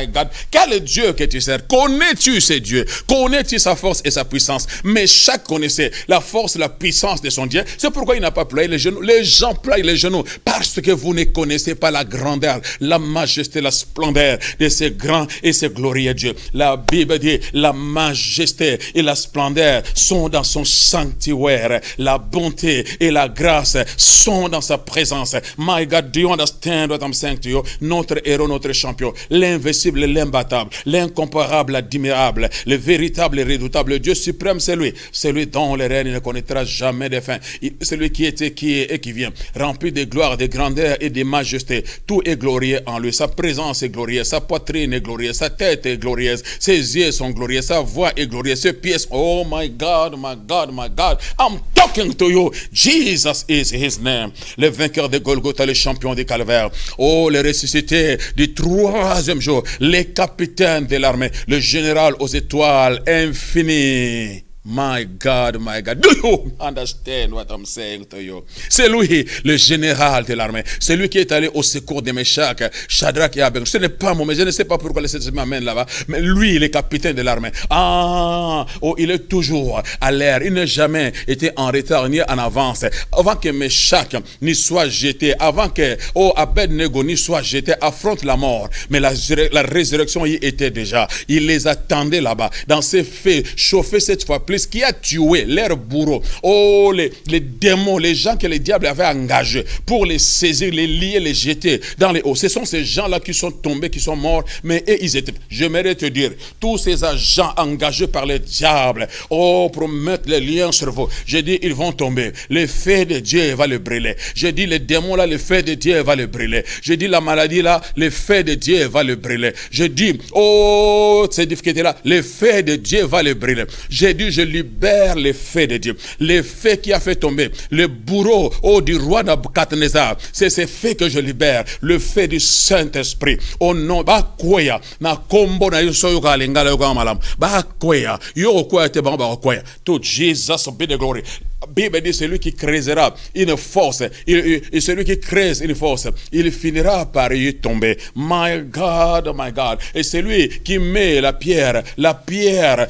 God, quel Dieu que tu sers? Connais-tu ce Dieu? Connais-tu sa force et sa puissance? Mais chaque connaissait la force, la puissance de son Dieu. C'est pourquoi il n'a pas ployé les genoux. Les gens ploient les genoux parce que vous ne connaissez pas la grandeur, la majesté, la splendeur de ce grand et ce glorieux Dieu. La Bible dit, la majesté et la splendeur sont dans son sanctuaire. La bonté et la grâce sont dans sa présence. My God, do you understand what I'm saying to you? Notre héros, notre champion, l'invincible, l'imbattable, l'incomparable, l'admirable, le véritable et redoutable Dieu suprême, c'est lui. C'est lui dont le règne ne connaîtra jamais de fin. C'est lui qui était, qui est et qui vient, rempli de gloire, de grandeur et de majesté. Tout est glorieux en lui. Sa présence est glorieuse, sa poitrine est glorieuse, sa tête est glorieuse, ses yeux sont glorieux, sa voix est glorieuse, ses pieds, oh my God, my God, my God, I'm talking to you. Jesus is his name. Le vainqueur de Golgotha, le champion du calvaire. Oh, le ressuscité du troisième jour, le capitaine de l'armée, le général aux étoiles infinies. My God, do you understand what I'm saying to you? C'est lui, le général de l'armée. C'est lui qui est allé au secours de Meshach, Shadrach et Abednego. Ce n'est pas moi, mais je ne sais pas pourquoi le Seigneur m'amène là-bas. Mais lui, le capitaine de l'armée. Ah, oh, il est toujours à l'heure. Il n'a jamais été en retard ni en avance. Avant que Meshach n'y soit jeté, avant que Abednego n'y soit jeté, affronte la mort. Mais la résurrection y était déjà. Il les attendait là-bas. Dans ces faits, chauffés cette fois plus, qui a tué leurs bourreaux. Oh, les démons, les gens que le diable avait engagés pour les saisir, les lier, les jeter dans les hauts. Ce sont ces gens-là qui sont tombés, qui sont morts, mais eux, ils étaient. J'aimerais te dire, tous ces agents engagés par le diable, oh, pour mettre les liens sur vous, j'ai dit, ils vont tomber. Le feu de Dieu va le brûler. J'ai dit, les démons là, le feu de Dieu va le brûler. J'ai dit, la maladie là, le feu de Dieu va le brûler. J'ai dit, oh, ces difficultés là, le feu de Dieu va le brûler. J'ai dit, je libère les faits de Dieu. Les faits qui a fait tomber le bourreau du roi Nabucodonosor. C'est ces faits que je libère. Le fait du Saint-Esprit. Au nom ba koya na kombo na yuso yoka lingala yoka malam. Ba koya yo koya te ba koya. To Jesus be the glory. Bible dit, celui qui créera une force, et celui qui crée une force, il finira par y tomber. My God, my God. Et celui qui met la pierre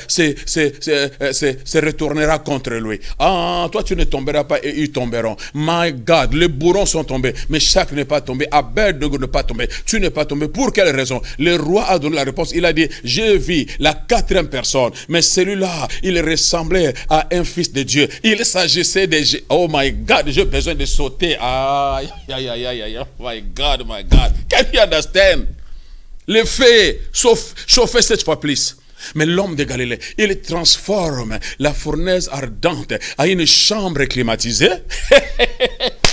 se retournera contre lui. Ah, toi tu ne tomberas pas et ils tomberont. My God, les bourrons sont tombés, mais chaque n'est pas tombé. Abednego n'est pas tombé. Tu n'es pas tombé. Pour quelle raison? Le roi a donné la réponse. Il a dit, j'ai vu la quatrième personne, mais celui-là, il ressemblait à un fils de Dieu. Il s'agissait de... Oh my God, j'ai besoin de sauter. Aïe, aïe, aïe, aïe, aïe. My God, my God. Can you understand? Le feu chauffait cette fois plus. Mais l'homme de Galilée, il transforme la fournaise ardente à une chambre climatisée.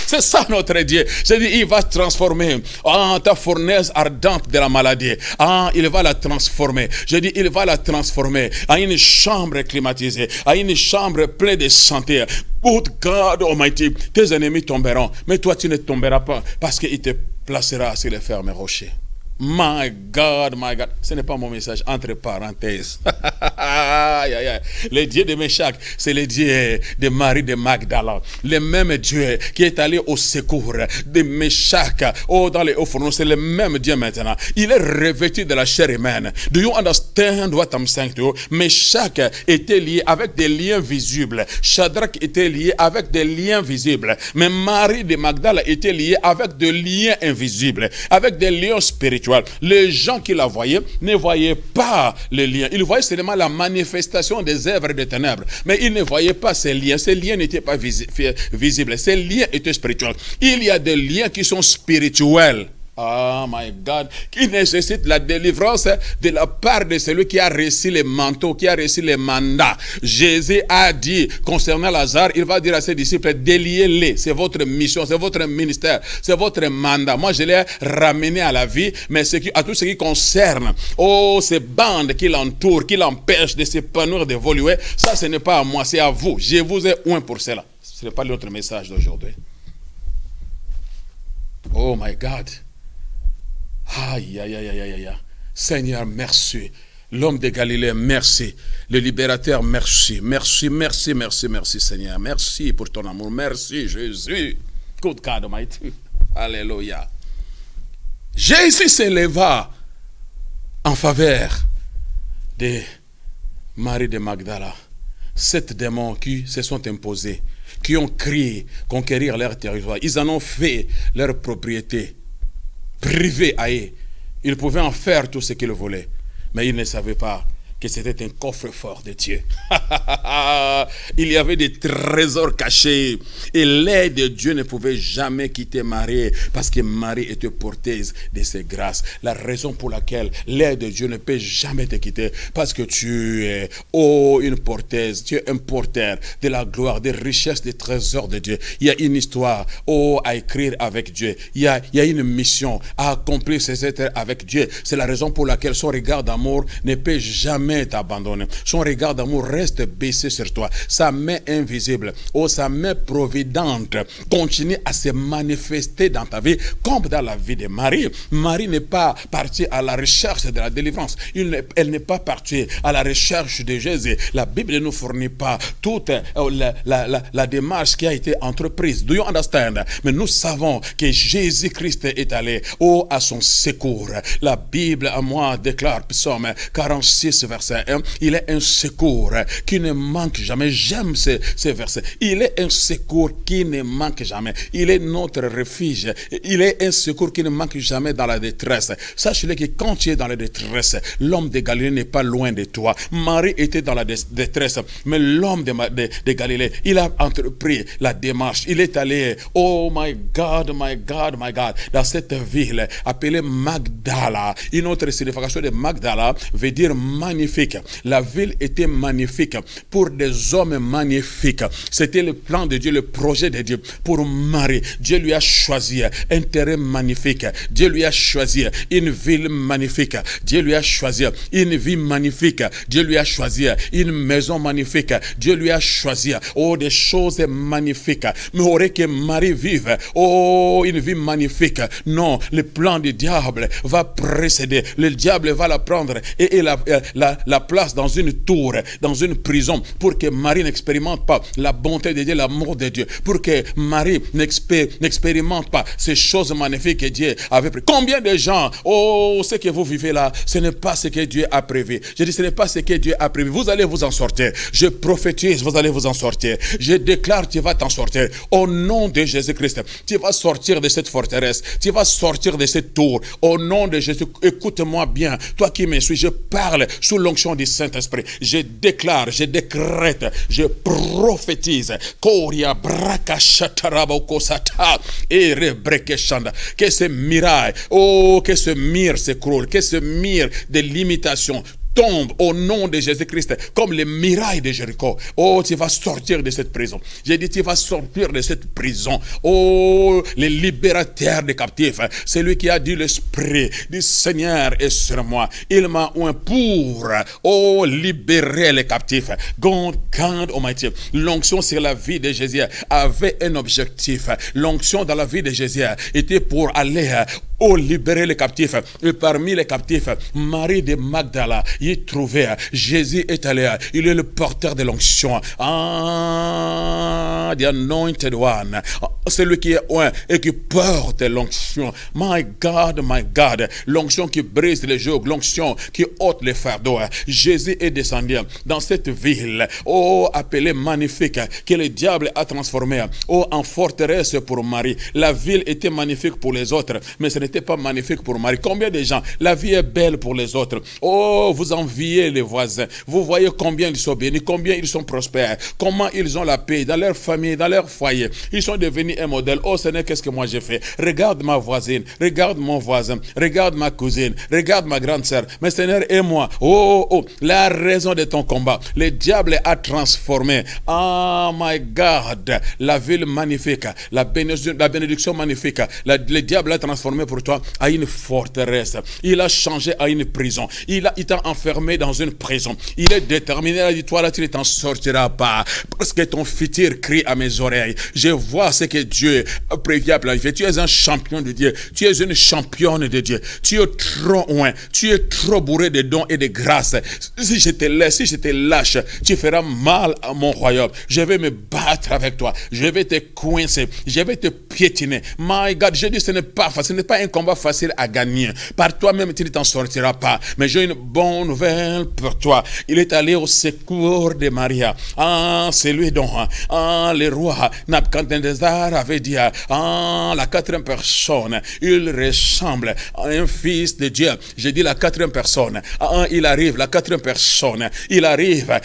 C'est ça notre Dieu. J'ai dit, il va transformer ta fournaise ardente de la maladie. Il va la transformer. J'ai dit, il va la transformer à une chambre climatisée, à une chambre pleine de santé. Good God Almighty, tes ennemis tomberont, mais toi tu ne tomberas pas parce qu'il te placera sur les fermes rochers. My God, my God. Ce n'est pas mon message, entre parenthèses. Le Dieu de Meshach, c'est le Dieu de Marie de Magdala. Le même Dieu qui est allé au secours de Meshach dans les hauts fourneaux, c'est le même Dieu maintenant. Il est revêtu de la chair humaine. Do you understand what I'm saying to you? Meshach était lié avec des liens visibles. Shadrach était lié avec des liens visibles. Mais Marie de Magdala était liée avec des liens invisibles, avec des liens spirituels. Les gens qui la voyaient ne voyaient pas les liens. Ils voyaient seulement la manifestation des œuvres des ténèbres. Mais ils ne voyaient pas ces liens. Ces liens n'étaient pas visibles. Ces liens étaient spirituels. Il y a des liens qui sont spirituels. Oh my God, qui nécessite la délivrance de la part de celui qui a reçu les manteaux, qui a reçu les mandats. Jésus a dit concernant Lazare, il va dire à ses disciples, déliez-les, c'est votre mission, c'est votre ministère, c'est votre mandat. Moi je l'ai ramené à la vie, mais à tout ce qui concerne, ces bandes qui l'entourent, qui l'empêchent de s'épanouir, d'évoluer, ça ce n'est pas à moi, c'est à vous. Je vous ai oint pour cela. Ce n'est pas l'autre message d'aujourd'hui. Oh my God. Aïe, aïe, aïe, aïe, aïe. Seigneur, merci. L'homme de Galilée, merci. Le libérateur, merci. Merci, merci, merci, merci, Seigneur. Merci pour ton amour. Merci, Jésus. Good God Almighty. Alléluia. Jésus s'éleva en faveur de Marie de Magdala. 7 démons qui se sont imposés, qui ont crié conquérir leur territoire. Ils en ont fait leur propriété. Privé à eux. Ils pouvaient en faire tout ce qu'ils voulaient. Mais ils ne savaient pas que c'était un coffre-fort de Dieu. Il y avait des trésors cachés. Et l'aide de Dieu ne pouvait jamais quitter Marie, parce que Marie était porteuse de ses grâces. La raison pour laquelle l'aide de Dieu ne peut jamais te quitter, parce que tu es une porteuse, tu es un porteur de la gloire, des richesses, des trésors de Dieu. Il y a une histoire à écrire avec Dieu. Il y a une mission à accomplir ses êtres avec Dieu. C'est la raison pour laquelle son regard d'amour ne peut jamais t'abandonner. Son regard d'amour reste baissé sur toi. Sa main invisible, sa main providente continue à se manifester dans ta vie comme dans la vie de Marie. Marie n'est pas partie à la recherche de la délivrance. Elle n'est pas partie à la recherche de Jésus. La Bible ne nous fournit pas toute la démarche qui a été entreprise. Do you understand? Mais nous savons que Jésus-Christ est allé à son secours. La Bible à moi déclare, Psaume 46, verset 1, il est un secours qui ne manque jamais. J'aime ces versets. Il est un secours qui ne manque jamais. Il est notre refuge. Il est un secours qui ne manque jamais dans la détresse. Sache-le que quand tu es dans la détresse, l'homme de Galilée n'est pas loin de toi. Marie était dans la détresse, mais l'homme de Galilée, il a entrepris la démarche. Il est allé, oh my God, my God, my God, dans cette ville appelée Magdala. Une autre signification de Magdala veut dire magnifique. La ville était magnifique pour des hommes magnifiques. C'était le plan de Dieu, le projet de Dieu pour Marie. Dieu lui a choisi un terrain magnifique. Dieu lui a choisi une ville magnifique. Dieu lui a choisi une vie magnifique. Dieu lui a choisi une maison magnifique. Dieu lui a choisi des choses magnifiques. Mais aurait que Marie vive une vie magnifique. Non, le plan du diable va précéder. Le diable va la prendre et la place dans une tour, dans une prison, pour que Marie n'expérimente pas la bonté de Dieu, l'amour de Dieu, pour que Marie n'expérimente pas ces choses magnifiques que Dieu avait prévues. Combien de gens, ce que vous vivez là, ce n'est pas ce que Dieu a prévu. Je dis, ce n'est pas ce que Dieu a prévu. Vous allez vous en sortir. Je prophétise, vous allez vous en sortir. Je déclare, tu vas t'en sortir. Au nom de Jésus-Christ, tu vas sortir de cette forteresse. Tu vas sortir de cette tour. Au nom de Jésus, écoute-moi bien. Toi qui me suis, je parle sous l'onction du Saint-Esprit. Je déclare, je décrète, je prophétise. Koria braka shatarabokosata et rebrekeshanda. Que ce mirail, que ce mire s'écroule, que ce mire de limitation tombe au nom de Jésus-Christ comme les murailles de Jéricho. Tu vas sortir de cette prison. J'ai dit, tu vas sortir de cette prison. Le libérateur des captifs, celui qui a dit l'Esprit du Seigneur est sur moi. Il m'a oint pour libérer les captifs. God Almighty. L'onction sur la vie de Jésus avait un objectif. L'onction dans la vie de Jésus était pour aller Oh, libérez les captifs. Et parmi les captifs, Marie de Magdala y est trouvée. Jésus est allé. Il est le porteur de l'onction. Ah, the anointed one. Celui qui est oint et qui porte l'onction. My God, l'onction qui brise les jougs, l'onction qui ôte les fardeaux. Jésus est descendu dans cette ville, oh, appelée magnifique, que le diable a transformée, oh, en forteresse pour Marie. La ville était magnifique pour les autres, mais ce n'était pas magnifique pour Marie. Combien de gens, la vie est belle pour les autres. Oh, vous enviez les voisins. Vous voyez combien ils sont bénis, combien ils sont prospères, comment ils ont la paix dans leur famille, dans leur foyer. Ils sont devenus un modèle. Oh Seigneur, qu'est-ce que moi j'ai fait? Regarde ma voisine, regarde mon voisin, regarde ma cousine, regarde ma grande sœur. Mais Seigneur, et moi, oh, la raison de ton combat, le diable a transformé, oh my God, la ville magnifique, la bénédiction magnifique, le diable a transformé pour toi à une forteresse. Il a changé à une prison. Il t'a enfermé dans une prison. Il est déterminé, il a dit, toi là tu ne t'en sortiras pas, parce que ton futur crie à mes oreilles. Je vois ce que Dieu prévient à planifier. Tu es un champion de Dieu. Tu es une championne de Dieu. Tu es trop loin. Tu es trop bourré de dons et de grâce. Si je te laisse, si je te lâche, tu feras mal à mon royaume. Je vais me battre avec toi. Je vais te coincer. Je vais te piétiner. My God, je dis, ce n'est pas facile. Ce n'est pas un combat facile à gagner. Par toi-même, tu ne t'en sortiras pas. Mais j'ai une bonne nouvelle pour toi. Il est allé au secours de Maria. Ah, c'est lui dont le roi Nabucodonosor avait dit, la quatrième personne, il ressemble à un fils de Dieu. J'ai dit la quatrième personne. Il arrive, la quatrième personne. Il arrive.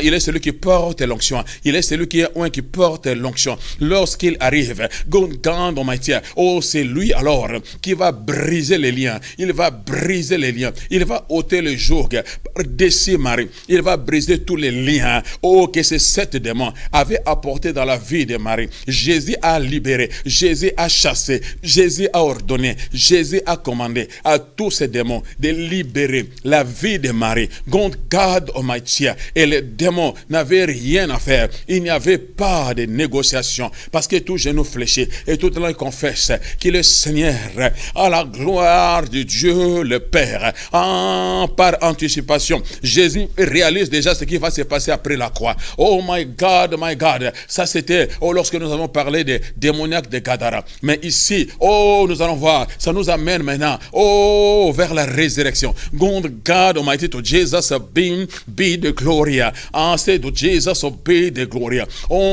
Il est celui qui porte l'onction. Il est celui qui porte l'onction. Lorsqu'il arrive, God Almighty, oh, c'est lui alors qui va briser les liens. Il va briser les liens. Il va ôter le joug par-dessus Marie. Il va briser tous les liens. Oh, que ces 7 démons avaient apporté dans la vie de Marie. Jésus a libéré. Jésus a chassé. Jésus a ordonné. Jésus a commandé à tous ces démons de libérer la vie de Marie. God Almighty. Et les démons n'avaient rien à faire. Il n'y avait pas de négociation. Parce que tout genou fléché et tout langue confesse qu'il est Seigneur, à la gloire de Dieu le Père. Par anticipation, Jésus réalise déjà ce qui va se passer après la croix. Oh my God, ça c'était lorsque nous avons parlé des démoniaques de Gadara. Mais ici, nous allons voir, ça nous amène maintenant vers la résurrection. God Almighty, to Jesus be the glory. C'est to Jesus be the glory.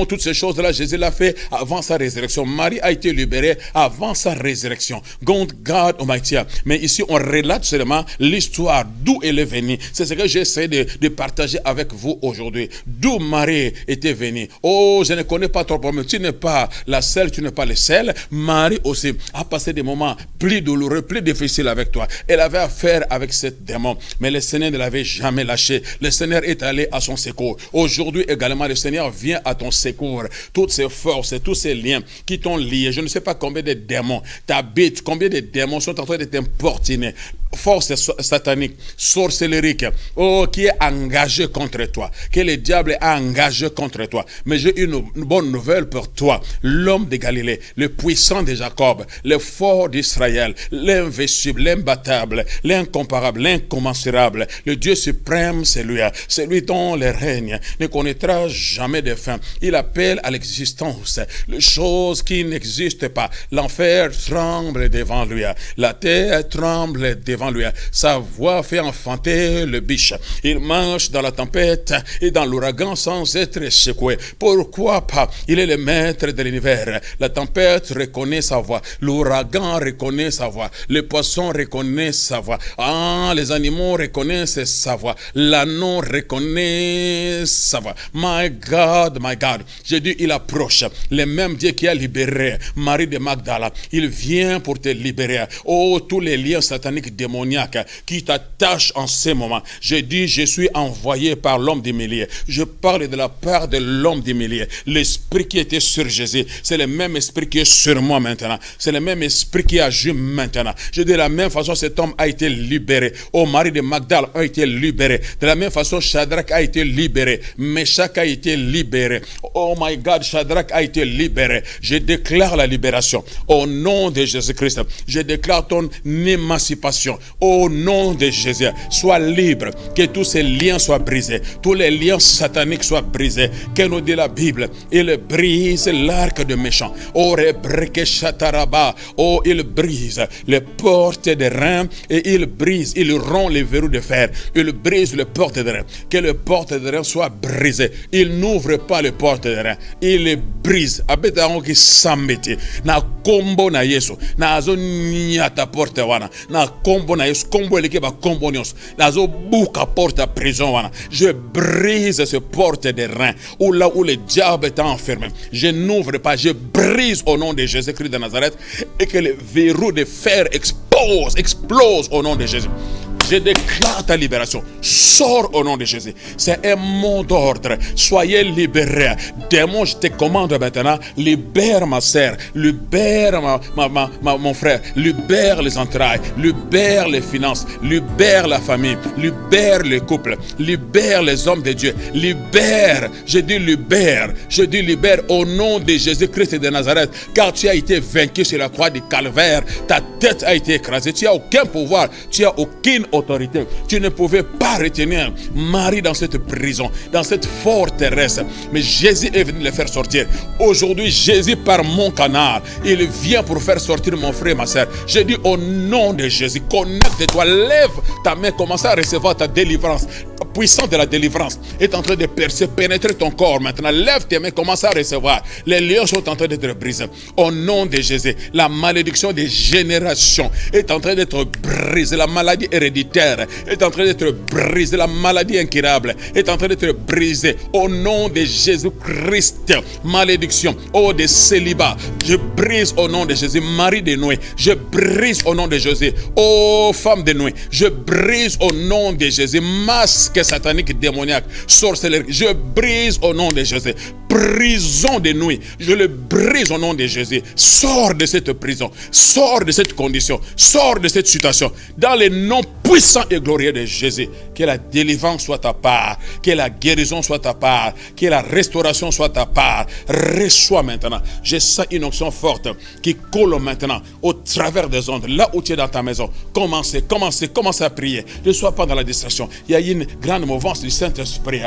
Toutes ces choses-là, Jésus l'a fait avant sa résurrection. Marie a été libérée avant sa résurrection. God Almighty. Mais ici, on relate seulement l'histoire d'où elle est venue. C'est ce que j'essaie de partager avec vous aujourd'hui. D'où Marie était venue. Oh, je ne connais pas ton problème. Tu n'es pas la seule, tu n'es pas le seul. Marie aussi a passé des moments plus douloureux, plus difficiles avec toi. Elle avait affaire avec cette démon. Mais le Seigneur ne l'avait jamais lâché. Le Seigneur est allé à son secours. Aujourd'hui également, le Seigneur vient à ton secours. Toutes ces forces, tous ces liens qui t'ont lié. Je ne sais pas combien de démons t'habitent, combien de démons sont en train de t'importuner. Force satanique, sorcellerique, qui est engagé contre toi, que le diable a engagé contre toi. Mais j'ai une bonne nouvelle pour toi. L'homme de Galilée, le puissant de Jacob, le fort d'Israël, l'invincible, l'imbattable, l'incomparable, l'incommensurable, le Dieu suprême, c'est lui dont le règne ne connaîtra jamais de fin. Il appelle à l'existence les choses qui n'existent pas. L'enfer tremble devant lui, la terre tremble devant lui. Sa voix fait enfanter le biche. Il marche dans la tempête et dans l'ouragan sans être secoué. Pourquoi pas? Il est le maître de l'univers. La tempête reconnaît sa voix. L'ouragan reconnaît sa voix. Le poisson reconnaît sa voix. Les animaux reconnaissent sa voix. L'anneau reconnaît sa voix. My God. J'ai dit, il approche. Le même Dieu qui a libéré Marie de Magdala. Il vient pour te libérer. Tous les liens sataniques démoniaques démoniaque qui t'attache en ces moments. Je dis, je suis envoyé par l'homme des milliers. Je parle de la part de l'homme des milliers. L'esprit qui était sur Jésus, c'est le même esprit qui est sur moi maintenant. C'est le même esprit qui agit maintenant. Je dis de la même façon, cet homme a été libéré. Oh, Marie de Magdala a été libérée. De la même façon, Shadrach a été libéré. Meshach a été libéré. Oh my God, Shadrach a été libéré. Je déclare la libération. Au nom de Jésus-Christ, je déclare ton émancipation. Au nom de Jésus, sois libre. Que tous ces liens soient brisés. Tous les liens sataniques soient brisés. Que nous dit la Bible, il brise l'arc de méchant. Oh, il brise les portes des reins et il brise, il rompt les verrous de fer. Il brise les portes des reins. Que les portes des reins soient brisées. Il n'ouvre pas les portes des reins. Il les brise. Abetaon qui s'embête. Na combo na yeso. Na azo nyata porte wana. Na combo na yeso. Combo eleke ba combo nyos. Na zo bouka porte à prison wana. Je brise ce porte des reins. Ou là où le diable est enfermé. Je n'ouvre pas. Je brise au nom de Jésus-Christ de Nazareth. Et que les verrous de fer explosent au nom de Jésus. Je déclare ta libération. Sors au nom de Jésus. C'est un mot d'ordre. Soyez libérés. Démon, je te commande maintenant. Libère ma sœur. Libère mon frère. Libère les entrailles. Libère les finances. Libère la famille. Libère les couples. Libère les hommes de Dieu. Libère. Je dis libère. Je dis libère au nom de Jésus-Christ de Nazareth. Car tu as été vaincu sur la croix du calvaire. Ta tête a été écrasée. Tu n'as aucun pouvoir. Tu n'as aucune autorité. Tu ne pouvais pas retenir Marie dans cette prison, dans cette forteresse. Mais Jésus est venu le faire sortir. Aujourd'hui, Jésus, par mon canal, il vient pour faire sortir mon frère, ma soeur. Je dis au nom de Jésus, connecte-toi, lève ta main, commence à recevoir ta délivrance. La puissance de la délivrance est en train de percer, pénétrer ton corps. Maintenant, lève tes mains, commence à recevoir. Les liens sont en train d'être brisés. Au nom de Jésus, la malédiction des générations est en train d'être brisée. La maladie héréditaire est en train d'être brisée. La maladie incurable est en train d'être brisée. Au nom de Jésus-Christ, malédiction, oh de célibat, je brise au nom de Jésus. Marie de Noé, je brise au nom de Jésus. Oh femme de Noé, je brise au nom de Jésus. Masque satanique démoniaque, sorcellerie, je brise au nom de Jésus. Prison de nuit, je le brise au nom de Jésus. Sors de cette prison, sors de cette condition, sors de cette situation. Dans le nom puissant et glorieux de Jésus, que la délivrance soit ta part, que la guérison soit ta part, que la restauration soit ta part. Reçois maintenant. Je sens une onction forte qui coule maintenant au travers des ondes. Là où tu es dans ta maison, commence à prier. Ne sois pas dans la distraction. Il y a une grande mouvance du Saint-Esprit.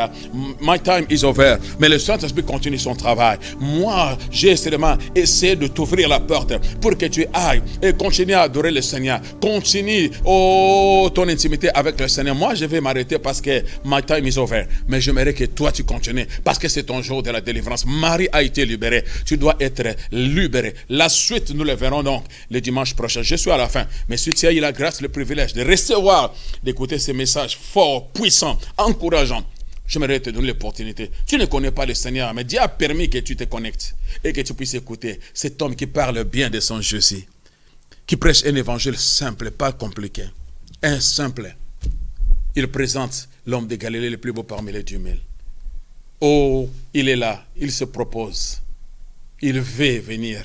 My time is over. Mais le Saint-Esprit continue son travail. Moi, j'ai seulement essayé de t'ouvrir la porte pour que tu ailles et continue à adorer le Seigneur. Continue ton intimité avec le Seigneur. Moi, je vais m'arrêter parce que my time is over. Mais j'aimerais que toi, tu continues parce que c'est ton jour de la délivrance. Marie a été libérée. Tu dois être libéré. La suite, nous le verrons donc le dimanche prochain. Je suis à la fin. Mais si tu as eu la grâce, le privilège de recevoir, d'écouter ces messages forts, puissants, encourageants, j'aimerais te donner l'opportunité. Tu ne connais pas le Seigneur, mais Dieu a permis que tu te connectes et que tu puisses écouter cet homme qui parle bien de son Jésus, qui prêche un évangile simple, pas compliqué, un simple. Il présente l'homme de Galilée le plus beau parmi les 10 000. Oh, il est là, il se propose. Il veut venir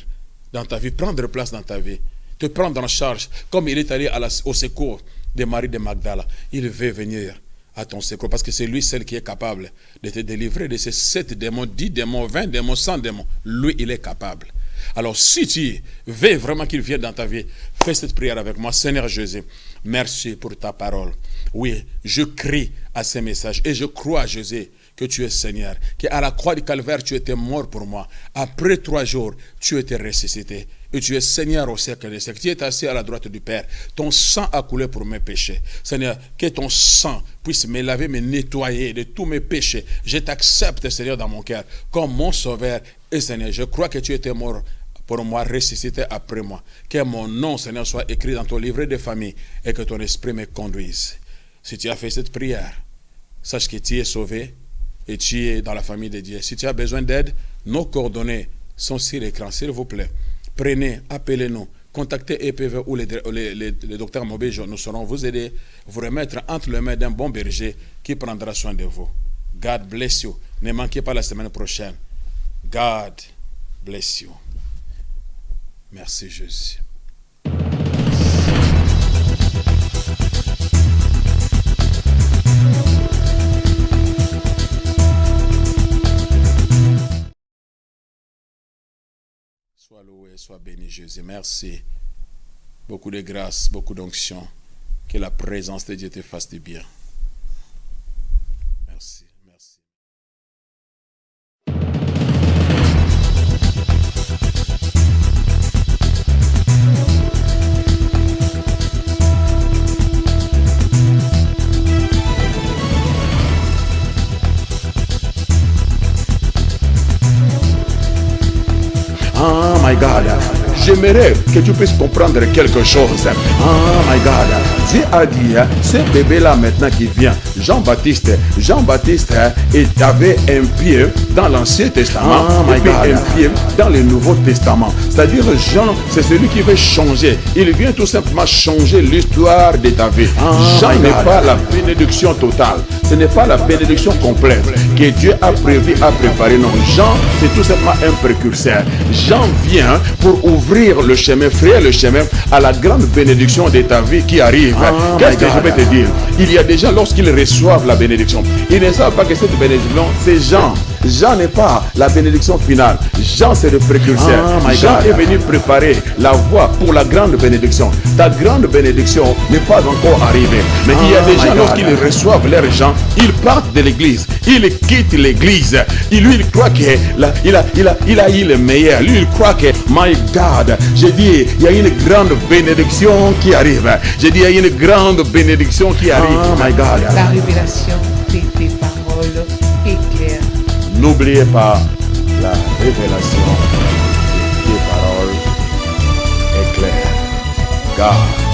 dans ta vie, prendre place dans ta vie, te prendre en charge, comme il est allé au secours de Marie de Magdala. Il veut venir à ton secours, parce que c'est lui seul qui est capable de te délivrer de ces 7 démons, 10 démons, 20 démons, 100 démons. Lui, il est capable. Alors, si tu veux vraiment qu'il vienne dans ta vie, fais cette prière avec moi. Seigneur Jésus, merci pour ta parole. Oui, je crie à ces messages et je crois, Jésus, que tu es Seigneur, qu'à la croix du calvaire, tu étais mort pour moi. Après 3 jours, tu étais ressuscité. Et tu es Seigneur au siècle des siècles. Tu es assis à la droite du Père. Ton sang a coulé pour mes péchés. Seigneur, que ton sang puisse me laver, me nettoyer de tous mes péchés. Je t'accepte, Seigneur, dans mon cœur, comme mon sauveur. Et Seigneur, je crois que tu étais mort pour moi, ressuscité après moi. Que mon nom, Seigneur, soit écrit dans ton livret de famille et que ton esprit me conduise. Si tu as fait cette prière, sache que tu es sauvé et tu es dans la famille de Dieu. Si tu as besoin d'aide, nos coordonnées sont sur l'écran, s'il vous plaît. Prenez, appelez-nous contactez EPV ou les docteurs Mobile. Nous saurons vous aider, vous remettre entre les mains d'un bon berger qui prendra soin de vous. God bless you. Ne manquez pas la semaine prochaine. God bless you. Merci Jésus. Sois loué, sois béni Jésus. Merci. Beaucoup de grâce, beaucoup d'onction. Que la présence de Dieu te fasse du bien. Merci, merci. Oh my God, j'aimerais que tu puisses comprendre quelque chose. Oh my God, Dieu a dit, ce bébé-là maintenant qui vient, Jean-Baptiste avait un pied dans l'Ancien Testament, et puis un pied dans le Nouveau Testament. C'est-à-dire Jean, c'est celui qui veut changer. Il vient tout simplement changer l'histoire de ta vie. Jean n'est pas la bénédiction totale. Ce n'est pas la bénédiction complète que Dieu a prévu, a préparé. Non, Jean, c'est tout simplement un précurseur. Jean vient pour ouvrir le chemin, frayer le chemin à la grande bénédiction de ta vie qui arrive. Qu'est-ce que je vais te dire? Il y a des gens, lorsqu'ils reçoivent la bénédiction, ils ne savent pas que cette bénédiction, c'est Jean. Jean n'est pas la bénédiction finale. Jean, c'est le précurseur. Jean est venu préparer la voie pour la grande bénédiction. Ta grande bénédiction n'est pas encore arrivée. Mais il y a des gens, lorsqu'ils reçoivent leur Jean, ils partent de l'église. Ils quittent l'église. Lui, il croit qu'il a eu le meilleur. Lui, il croit que, my God, j'ai dit, il y a une grande bénédiction qui arrive. J'ai dit, il y a une grande bénédiction qui arrive. Oh my God. La révélation de tes paroles est claire. N'oubliez pas la révélation de tes paroles est claire. God